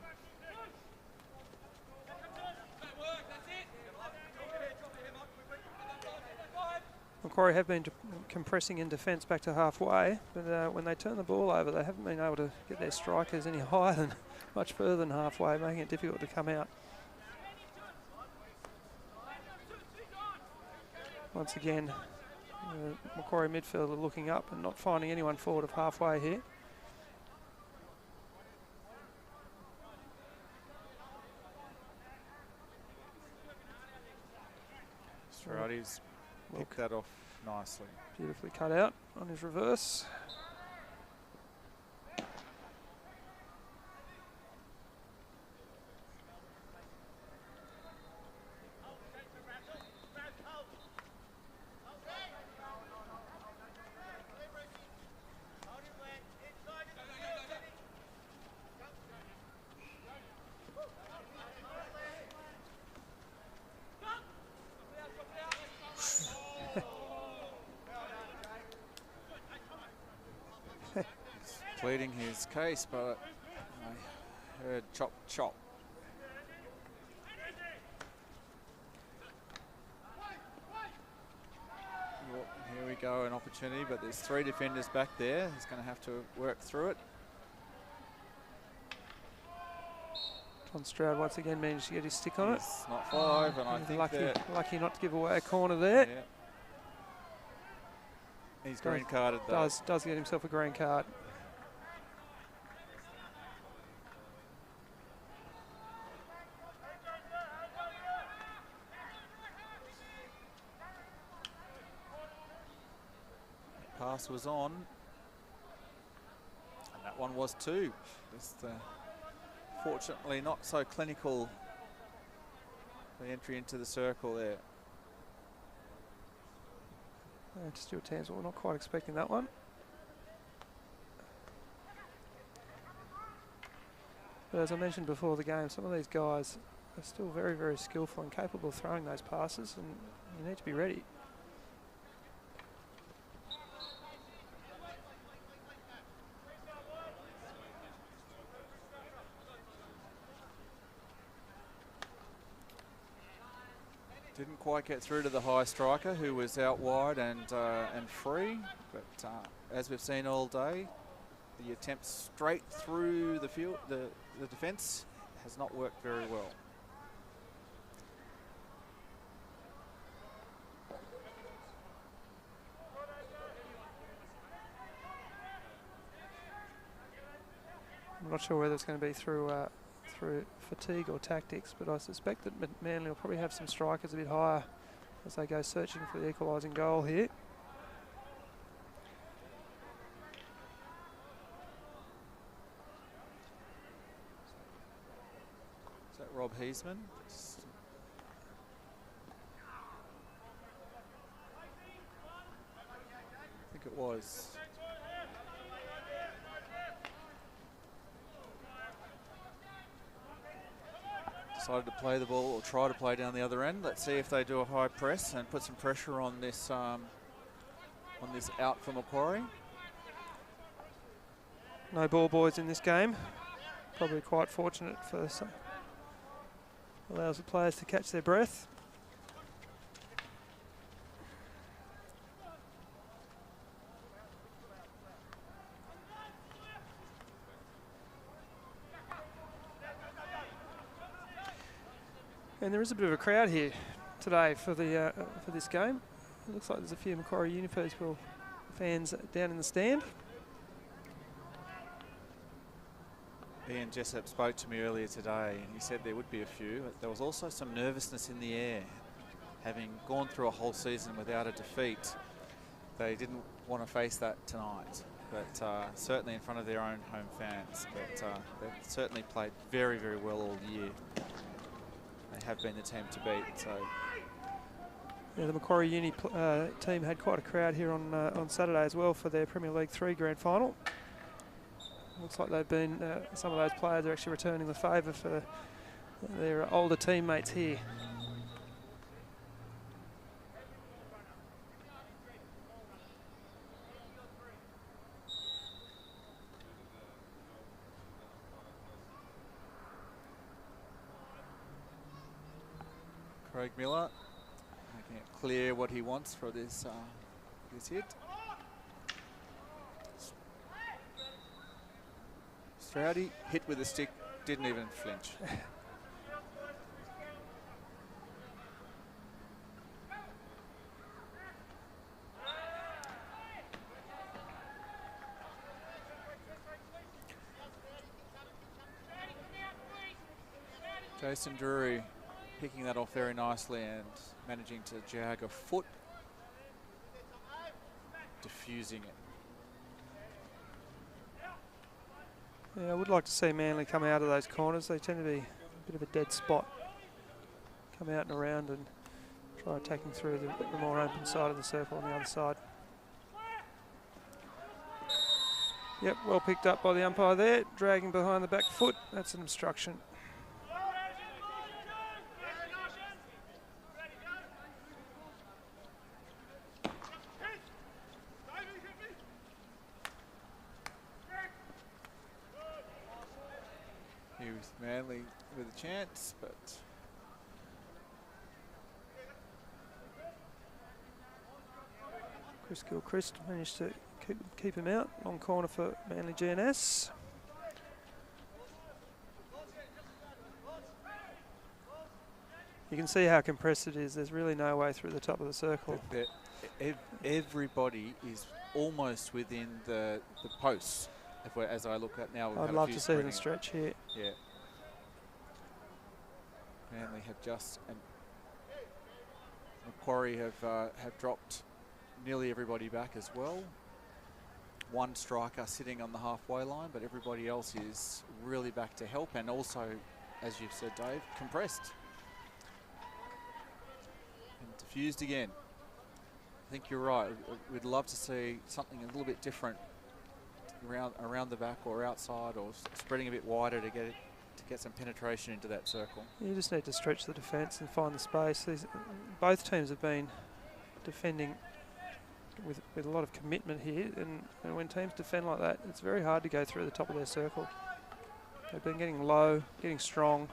Macquarie have been compressing in defence back to halfway, but when they turn the ball over, they haven't been able to get their strikers any higher than, much further than halfway, making it difficult to come out. Once again, Macquarie midfielder looking up and not finding anyone forward of halfway here. Stradi's picked that off nicely. Beautifully cut out on his reverse. Pleading his case, but I heard chop chop. Well, here we go, an opportunity, but there's 3 defenders back there. He's going to have to work through it. John Stroud once again managed to get his stick on it. It's not 5, and I think lucky not to give away a corner there. Yeah. He's green carded though. Does get himself a green card. pass was on. And that one was too. Just fortunately not so clinical, the entry into the circle there. To Stuart Townsville, we're not quite expecting that one. But as I mentioned before the game, some of these guys are still very, very skillful and capable of throwing those passes, and you need to be ready. Didn't quite get through to the high striker, who was out wide and free. But as we've seen all day, the attempt straight through the field, the defence, has not worked very well. I'm not sure whether it's going to be through fatigue or tactics, but I suspect that Manly will probably have some strikers a bit higher as they go searching for the equalising goal here. Is that Rob Heisman? I think it was. Decided to play the ball, or try to play down the other end. Let's see if they do a high press and put some pressure on this out for Macquarie. No ball boys in this game. Probably quite fortunate for some. Allows the players to catch their breath. And there is a bit of a crowd here today for this game. It looks like there's a few Macquarie University fans down in the stand. Ian Jessup spoke to me earlier today, and he said there would be a few. But there was also some nervousness in the air. Having gone through a whole season without a defeat, they didn't want to face that tonight. But certainly in front of their own home fans. But they've certainly played very, very well all year. They have been the team to beat. So yeah, the Macquarie Uni team had quite a crowd here on Saturday as well for their Premier League 3 grand final. Looks like they've been, some of those players are actually returning the favour for their older teammates here. Craig Miller making it clear what he wants for this hit. Stroudy hit with a stick, didn't even flinch. Jason Drury picking that off very nicely and managing to jag a foot, diffusing it. Yeah, I would like to see Manly come out of those corners. They tend to be a bit of a dead spot. Come out and around and try attacking through the more open side of the circle on the other side. Yep, well picked up by the umpire there, dragging behind the back foot. That's an obstruction. Manly with a chance, but Chris Gilchrist managed to keep him out. Long corner for Manly GNS. You can see how compressed it is. There's really no way through the top of the circle. Everybody is almost within the posts. As I look at now, I'd love to see them stretch here. Yeah. Manly have just, and Macquarie have dropped nearly everybody back as well. one striker sitting on the halfway line, but everybody else is really back to help, and also, as you've said, Dave, compressed. And diffused again. I think you're right. We'd love to see something a little bit different around the back or outside, or spreading a bit wider to get some penetration into that circle. You just need to stretch the defence and find the space. Both teams have been defending with a lot of commitment here, and when teams defend like that, it's very hard to go through the top of their circle. They've been getting low, getting strong.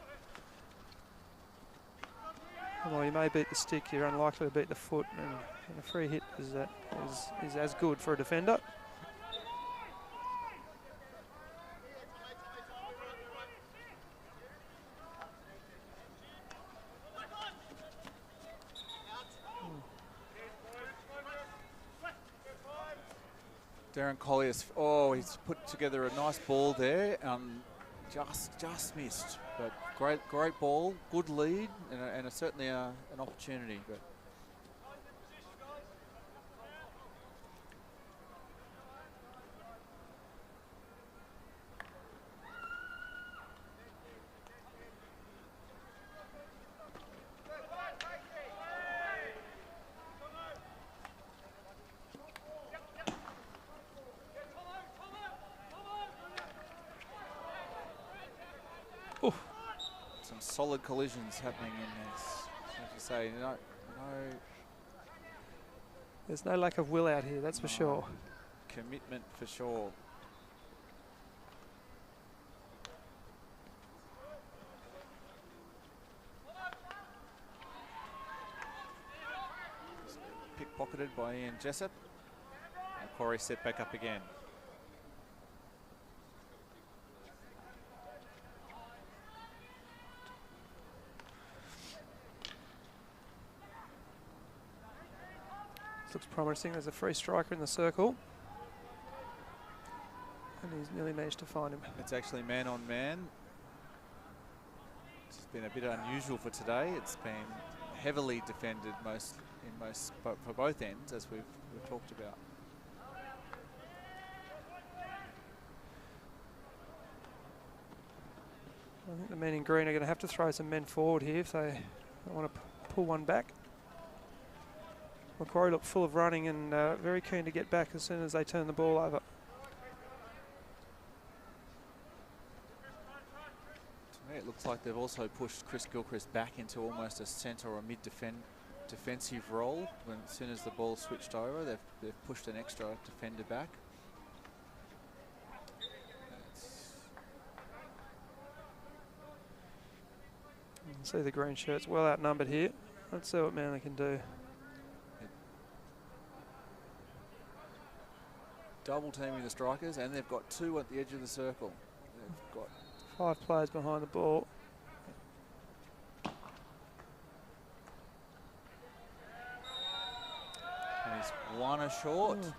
And while you may beat the stick, you're unlikely to beat the foot, and a free hit is as good for a defender. Darren Collier's, he's put together a nice ball there. Just missed, but great ball, good lead, and certainly an opportunity. But some solid collisions happening in this. As you say, no. There's no lack of will out here, that's for sure. Commitment for sure. Pickpocketed by Ian Jessup. Macquarie set back up again. Looks promising. There's a free striker in the circle, and he's nearly managed to find him. It's actually man on man. It's been a bit unusual for today. It's been heavily defended for both ends, as we've talked about. I think the men in green are going to have to throw some men forward here if they want to pull one back. Macquarie look full of running and very keen to get back as soon as they turn the ball over. To me, it looks like they've also pushed Chris Gilchrist back into almost a centre or mid-defensive role. As soon as the ball switched over, they've pushed an extra defender back. You can see the green shirts well outnumbered here. Let's see what Manly can do. Double teaming the strikers, and they've got two at the edge of the circle. They've got 5 players behind the ball. And he's one ashort.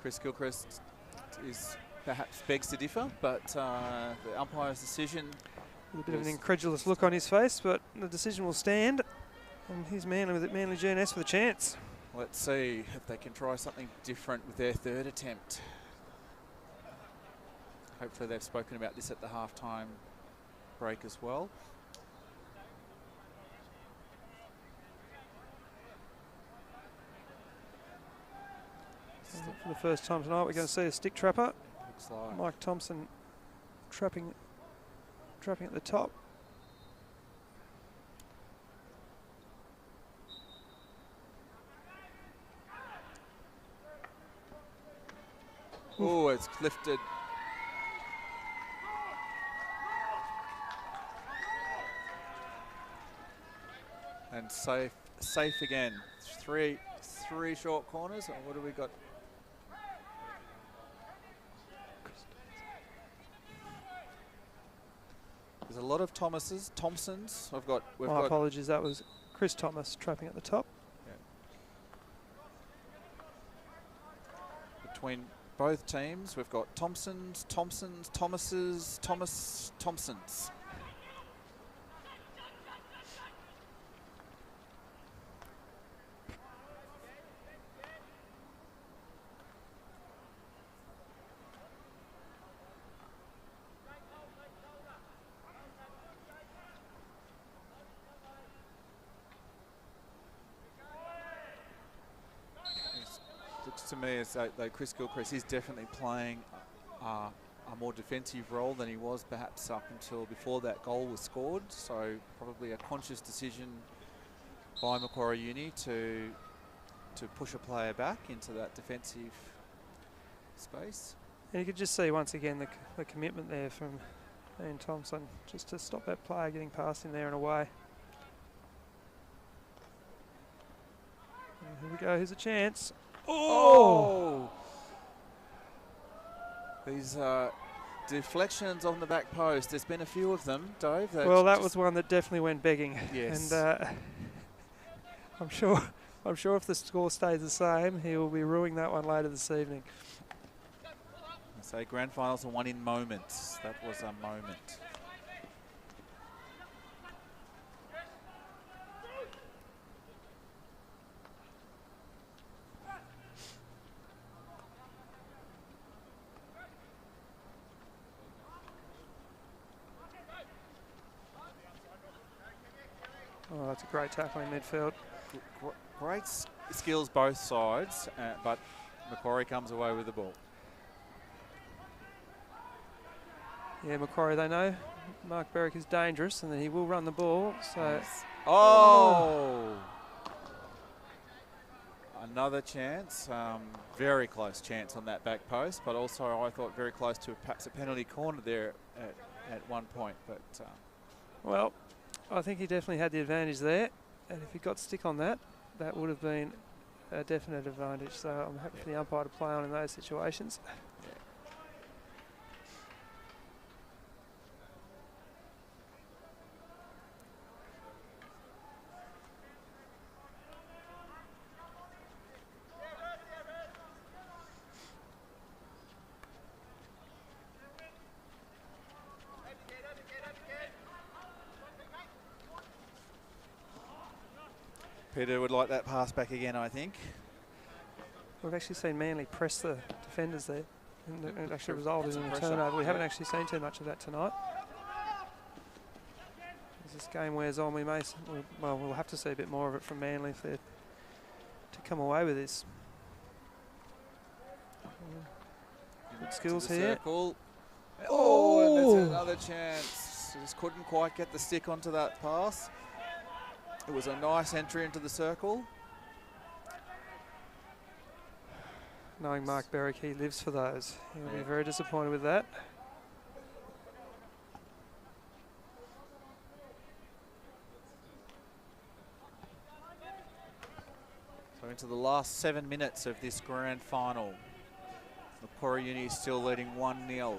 Chris Gilchrist is perhaps begs to differ, but the umpire's decision. A bit of an incredulous look on his face, but the decision will stand. And here's Manly with it. Manly GNS with a chance. Let's see if they can try something different with their third attempt. Hopefully they've spoken about this at the halftime break as well. For the first time tonight, we're going to see a stick trapper. Looks like Mike Thompson trapping at the top. Oh, it's lifted. And safe again. Three short corners. What do we got? There's a lot of Thompsons. We've got. Apologies, that was Chris Thomas trapping at the top. Yeah. Between both teams, we've got Thompsons, Thomases. Looks to me as though Chris Gilchrist is definitely playing a more defensive role than he was perhaps up until before that goal was scored. So probably a conscious decision by Macquarie Uni to push a player back into that defensive space. And you could just see once again the commitment there from Ian Thompson, just to stop that player getting past him there and away. And here we go, here's a chance. Oh! These deflections on the back post, there's been a few of them, Dave. Well, that was one that definitely went begging. Yes. And I'm sure if the score stays the same, he will be ruining that one later this evening. I say grand finals are won in moments. That was a moment. Oh, that's a great tackle in midfield. Great skills both sides, but Macquarie comes away with the ball. Yeah, Macquarie, they know Mark Berwick is dangerous and that he will run the ball. So, yes. Oh! Another chance, very close chance on that back post, but also I thought very close to perhaps a penalty corner there at one point. But well, I think he definitely had the advantage there, and if he got stick on that, that would have been a definite advantage. So I'm happy for the umpire to play on in those situations. Peter would like that pass back again, I think. We've actually seen Manly press the defenders there, and it actually resulted in a turnover. We haven't actually seen too much of that tonight. As this game wears on, we'll have to see a bit more of it from Manly if they're to come away with this. Good skills here. Circle. Oh, and there's another chance. Just couldn't quite get the stick onto that pass. It was a nice entry into the circle. Knowing Mark Berwick, he lives for those. He'll be very disappointed with that. So into the last 7 minutes of this grand final. Macquarie Uni is still leading 1-0.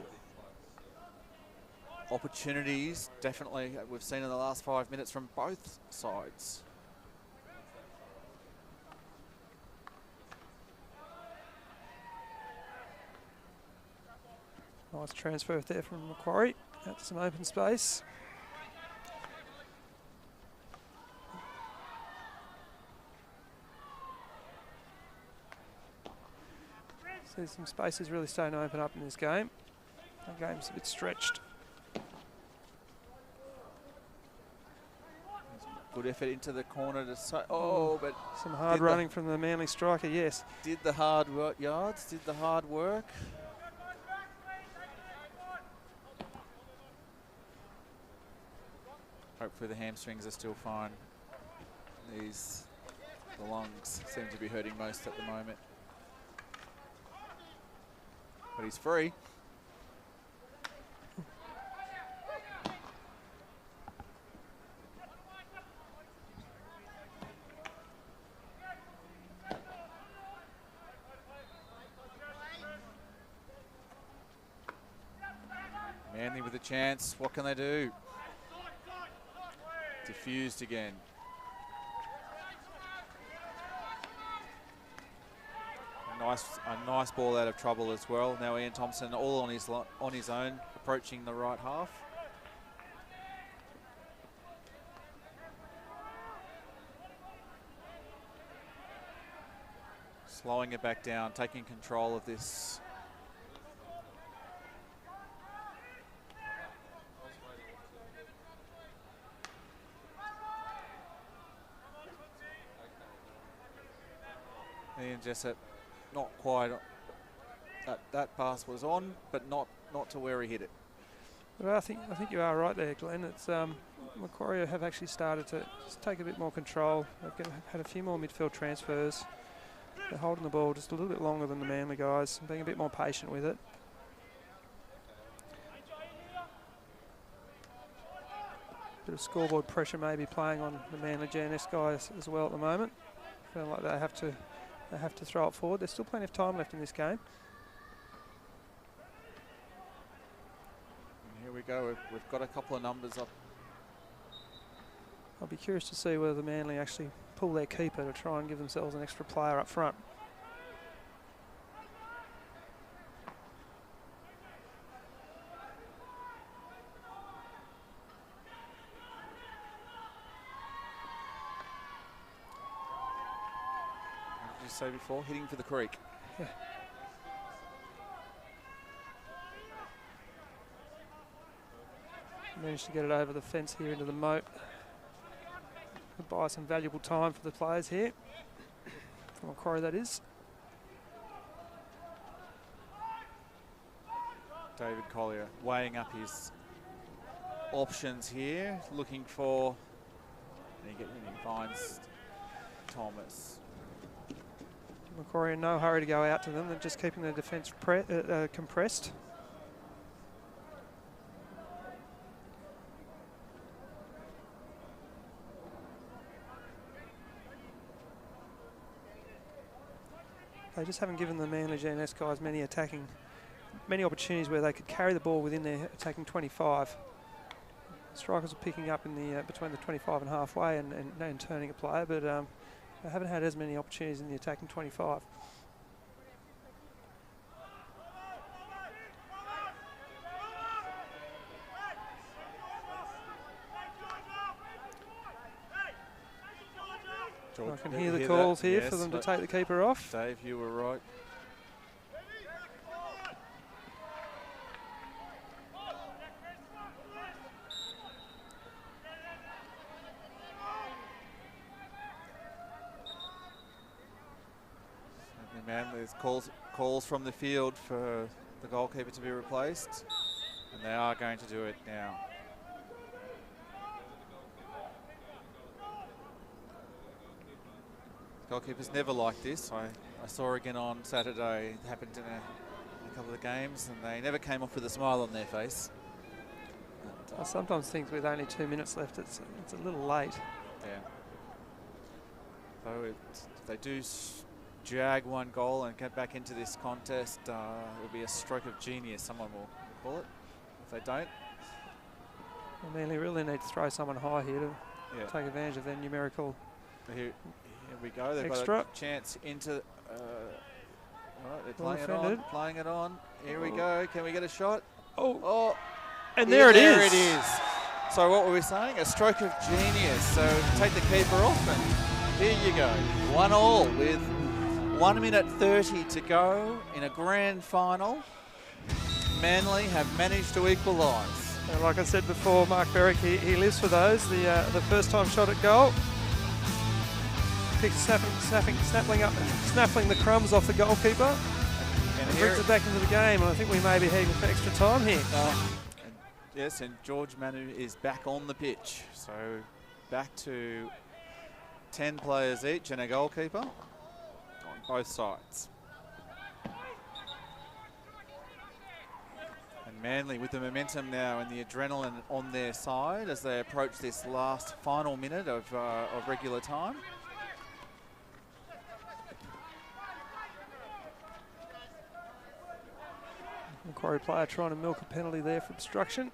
Opportunities, definitely, we've seen in the last 5 minutes from both sides. Nice transfer there from Macquarie. That's some open space. See some spaces really starting to open up in this game. The game's a bit stretched. Good effort into the corner to but some hard running from the Manly striker, yes. Did the hard work yards, did the hard work. Hopefully the hamstrings are still fine. The lungs seem to be hurting most at the moment. But he's free. Manly with a chance. What can they do? Diffused again. A nice ball out of trouble as well. Now Ian Thompson all on his own, approaching the right half. Slowing it back down, taking control of this. Ian Jessup not quite. That pass was on, but not to where he hit it. But I think you are right there, Glenn. It's Macquarie have actually started to just take a bit more control. They've had a few more midfield transfers. They're holding the ball just a little bit longer than the Manly guys, and being a bit more patient with it. Bit of scoreboard pressure maybe playing on the Manly GNS guys as well at the moment. Feel like they have to throw it forward. There's still plenty of time left in this game. And here we go. We've got a couple of numbers up. I'll be curious to see whether the Manly actually pull their keeper to try and give themselves an extra player up front. What did you say before? Hitting for the creek. Yeah. Managed to get it over the fence here into the moat. Could buy some valuable time for the players here. For Macquarie, that is. David Collier weighing up his options here, looking for. And he finds Thomas. Macquarie in no hurry to go out to them. They're just keeping their defence compressed. They just haven't given the Manly GNS guys many opportunities where they could carry the ball within their attacking 25. Strikers are picking up in the between the 25 and halfway and turning a player, but they haven't had as many opportunities in the attacking 25. George, I can hear the calls here yes, for them to take the keeper off. Dave, you were right. Manly calls from the field for the goalkeeper to be replaced, and they are going to do it now. Goalkeepers never like this. I saw again on Saturday. It happened in a couple of the games, and they never came off with a smile on their face. And, I sometimes think with only 2 minutes left, it's a little late. Yeah. So if they do jag one goal and get back into this contest, it'll be a stroke of genius, someone will call it. If they don't, Manly really need to throw someone high here to take advantage of their numerical. Here we go. They've extra. got a chance into. Right, they're playing it on. Here we go. Can we get a shot? Oh! And there it is. There it is. So what were we saying? A stroke of genius. So take the keeper off, and here you go. 1-1 with 1 minute 30 to go in a grand final. Manly have managed to equalise. And like I said before, Mark Berwick, he lives for those. The first time shot at goal. Snaffling the crumbs off the goalkeeper. And brings it back into the game. And I think we may be heading for extra time here. Yes, and George Manu is back on the pitch. So back to 10 players each and a goalkeeper on both sides. And Manly with the momentum now and the adrenaline on their side as they approach this last final minute of regular time. Macquarie player trying to milk a penalty there for obstruction.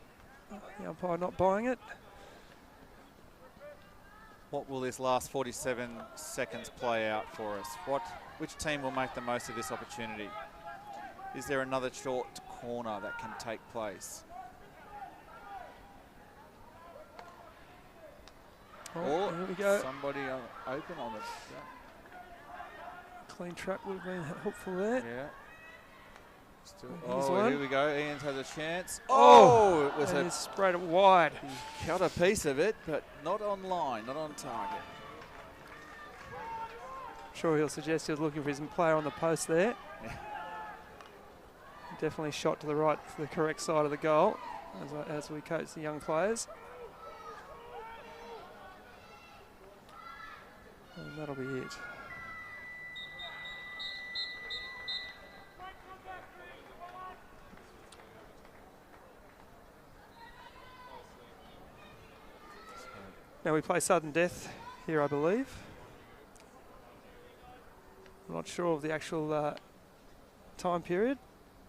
The umpire not buying it. What will this last 47 seconds play out for us? Which team will make the most of this opportunity? Is there another short corner that can take place? Here we go. Somebody open on it. Yeah. Clean track would have been helpful there. Yeah. Still, here we go. Ian's has a chance. Oh, it was he sprayed it wide. He cut a piece of it, but not on line, not on target. sure he'll suggest he was looking for his player on the post there. Yeah. Definitely shot to the right, to the correct side of the goal, as we coach the young players. And that'll be it. Now we play sudden death here, I believe. I'm not sure of the actual time period,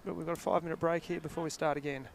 but we've got a 5-minute break here before we start again.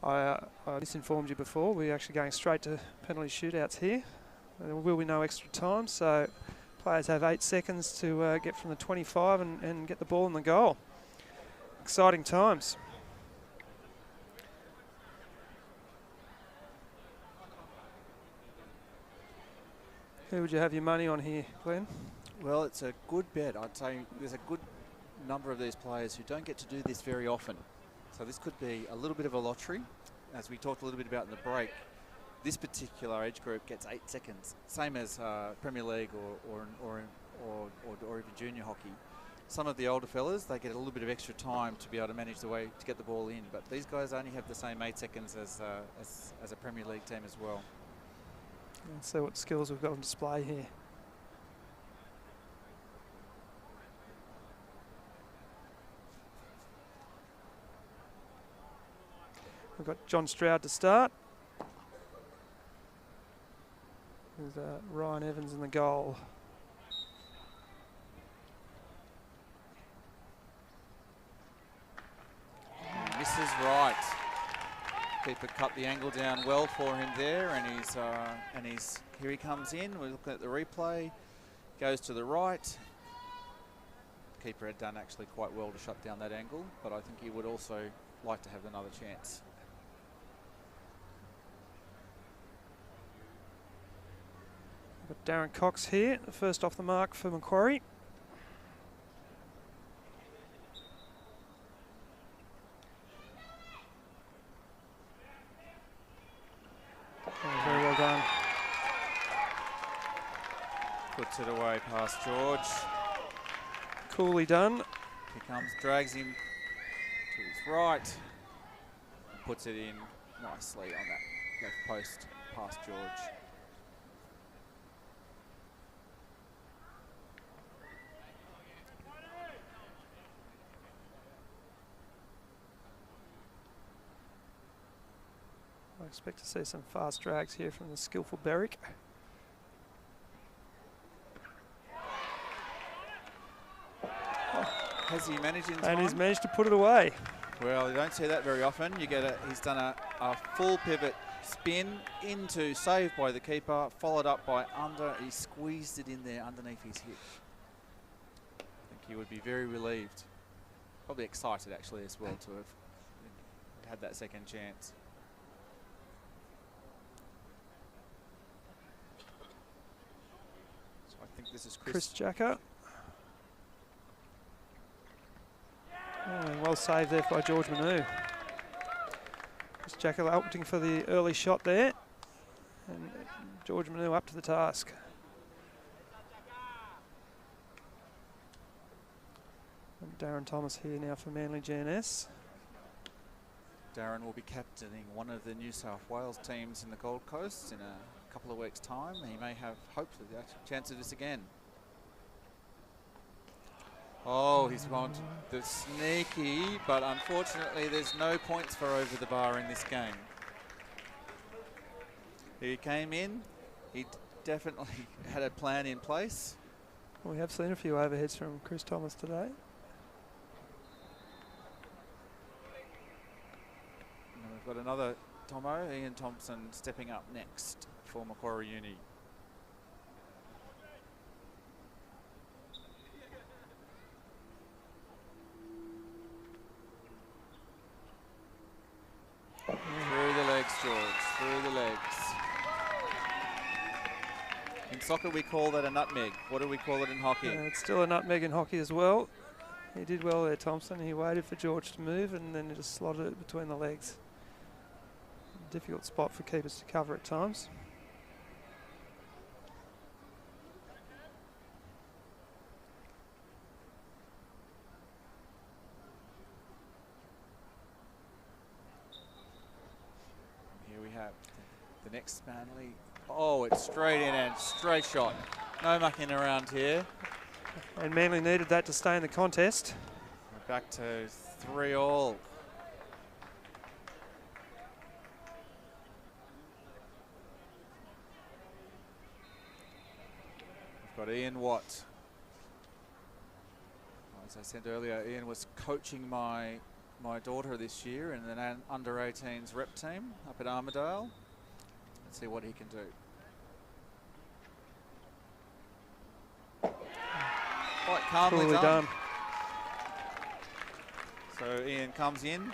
I misinformed you before. We're actually going straight to penalty shootouts here. There will be no extra time, so Players have 8 seconds to get from the 25 and get the ball in the goal. Exciting times. Who would you have your money on here, Glenn? Well, it's a good bet. I'd say there's a good number of these players who don't get to do this very often. So this could be a little bit of a lottery. As we talked a little bit about in the break, this particular age group gets 8 seconds, same as Premier League or even junior hockey. Some of the older fellas, they get a little bit of extra time to be able to manage the way to get the ball in, but these guys only have the same 8 seconds as a Premier League team as well. Let's see what skills we've got on display here. We've got John Stroud to start. There's Ryan Evans in the goal. Misses right. Keeper cut the angle down well for him there, and he's here he comes in. We're looking at the replay. Goes to the right. Keeper had done actually quite well to shut down that angle, but I think he would also like to have another chance. We've got Darren Cox here, the first off the mark for Macquarie. Oh, very well done. Puts it away past George. Coolly done. He comes, drags him to his right, puts it in nicely on that left post past George. I expect to see some fast drags here from the skillful Berwick. Has he managed in time? And he's managed to put it away. Well, you don't see that very often. You get he's done a full pivot spin into, saved by the keeper, followed up by under. He squeezed it in there underneath his hip. I think he would be very relieved. Probably excited actually as well to have had that second chance. So I think this is Chris Jacker. Oh, well saved there by George Manu. Chris Jacker opting for the early shot there. And George Manu up to the task. And Darren Thomas here now for Manly GNS. Darren will be captaining one of the New South Wales teams in the Gold Coast in a couple of weeks' time. He may have, hopefully, the chance of this again. Oh, he's gone to the sneaky, but unfortunately there's no points for over the bar in this game. He came in, he definitely had a plan in place. Well, we have seen a few overheads from Chris Thomas today. And we've got another Tomo, Ian Thompson, stepping up next for Macquarie Uni. Through the legs, George, through the legs. In soccer we call that a nutmeg. What do we call it in hockey? It's still a nutmeg in hockey as well. He did well there, Thompson. He waited for George to move and then just slotted it between the legs. Difficult spot for keepers to cover at times. The next Manly. Oh, it's straight in and straight shot. No mucking around here. And Manly needed that to stay in the contest. We're back to 3-all. We've got Ian Watt. As I said earlier, Ian was coaching my daughter this year in an under-18s rep team up at Armidale. Let's see what he can do. Quite calmly Coolly done. So Ian comes in,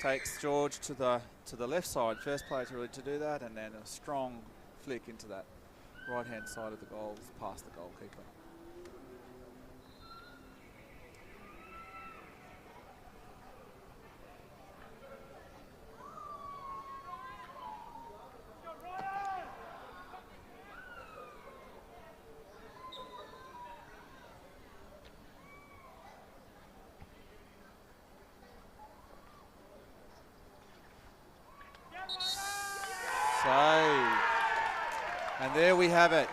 takes George to the left side. First player to really to do that, and then a strong flick into that right-hand side of the goals, past the goalkeeper. Save. And there we have it.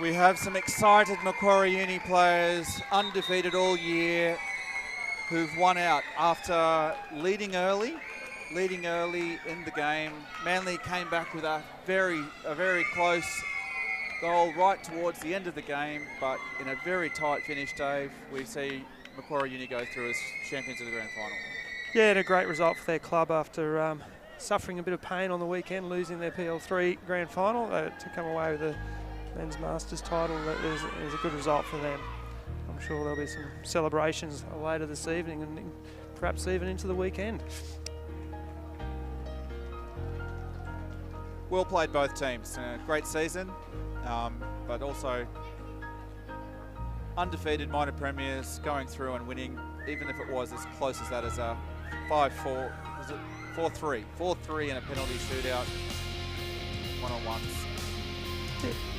We have some excited Macquarie Uni players, undefeated all year, who've won out after leading early in the game. Manly came back with a very close goal right towards the end of the game, but in a very tight finish, Dave, we see Macquarie Uni go through as champions of the grand final. Yeah, and a great result for their club after suffering a bit of pain on the weekend, losing their PL3 grand final to come away with the men's masters title. That is a good result for them. I'm sure there'll be some celebrations later this evening and perhaps even into the weekend. Well played both teams. Great season, but also undefeated minor premiers going through and winning, even if it was as close as that as a 5-4, was it 4-3? 4-3 in a penalty shootout, one-on-ones. Yeah.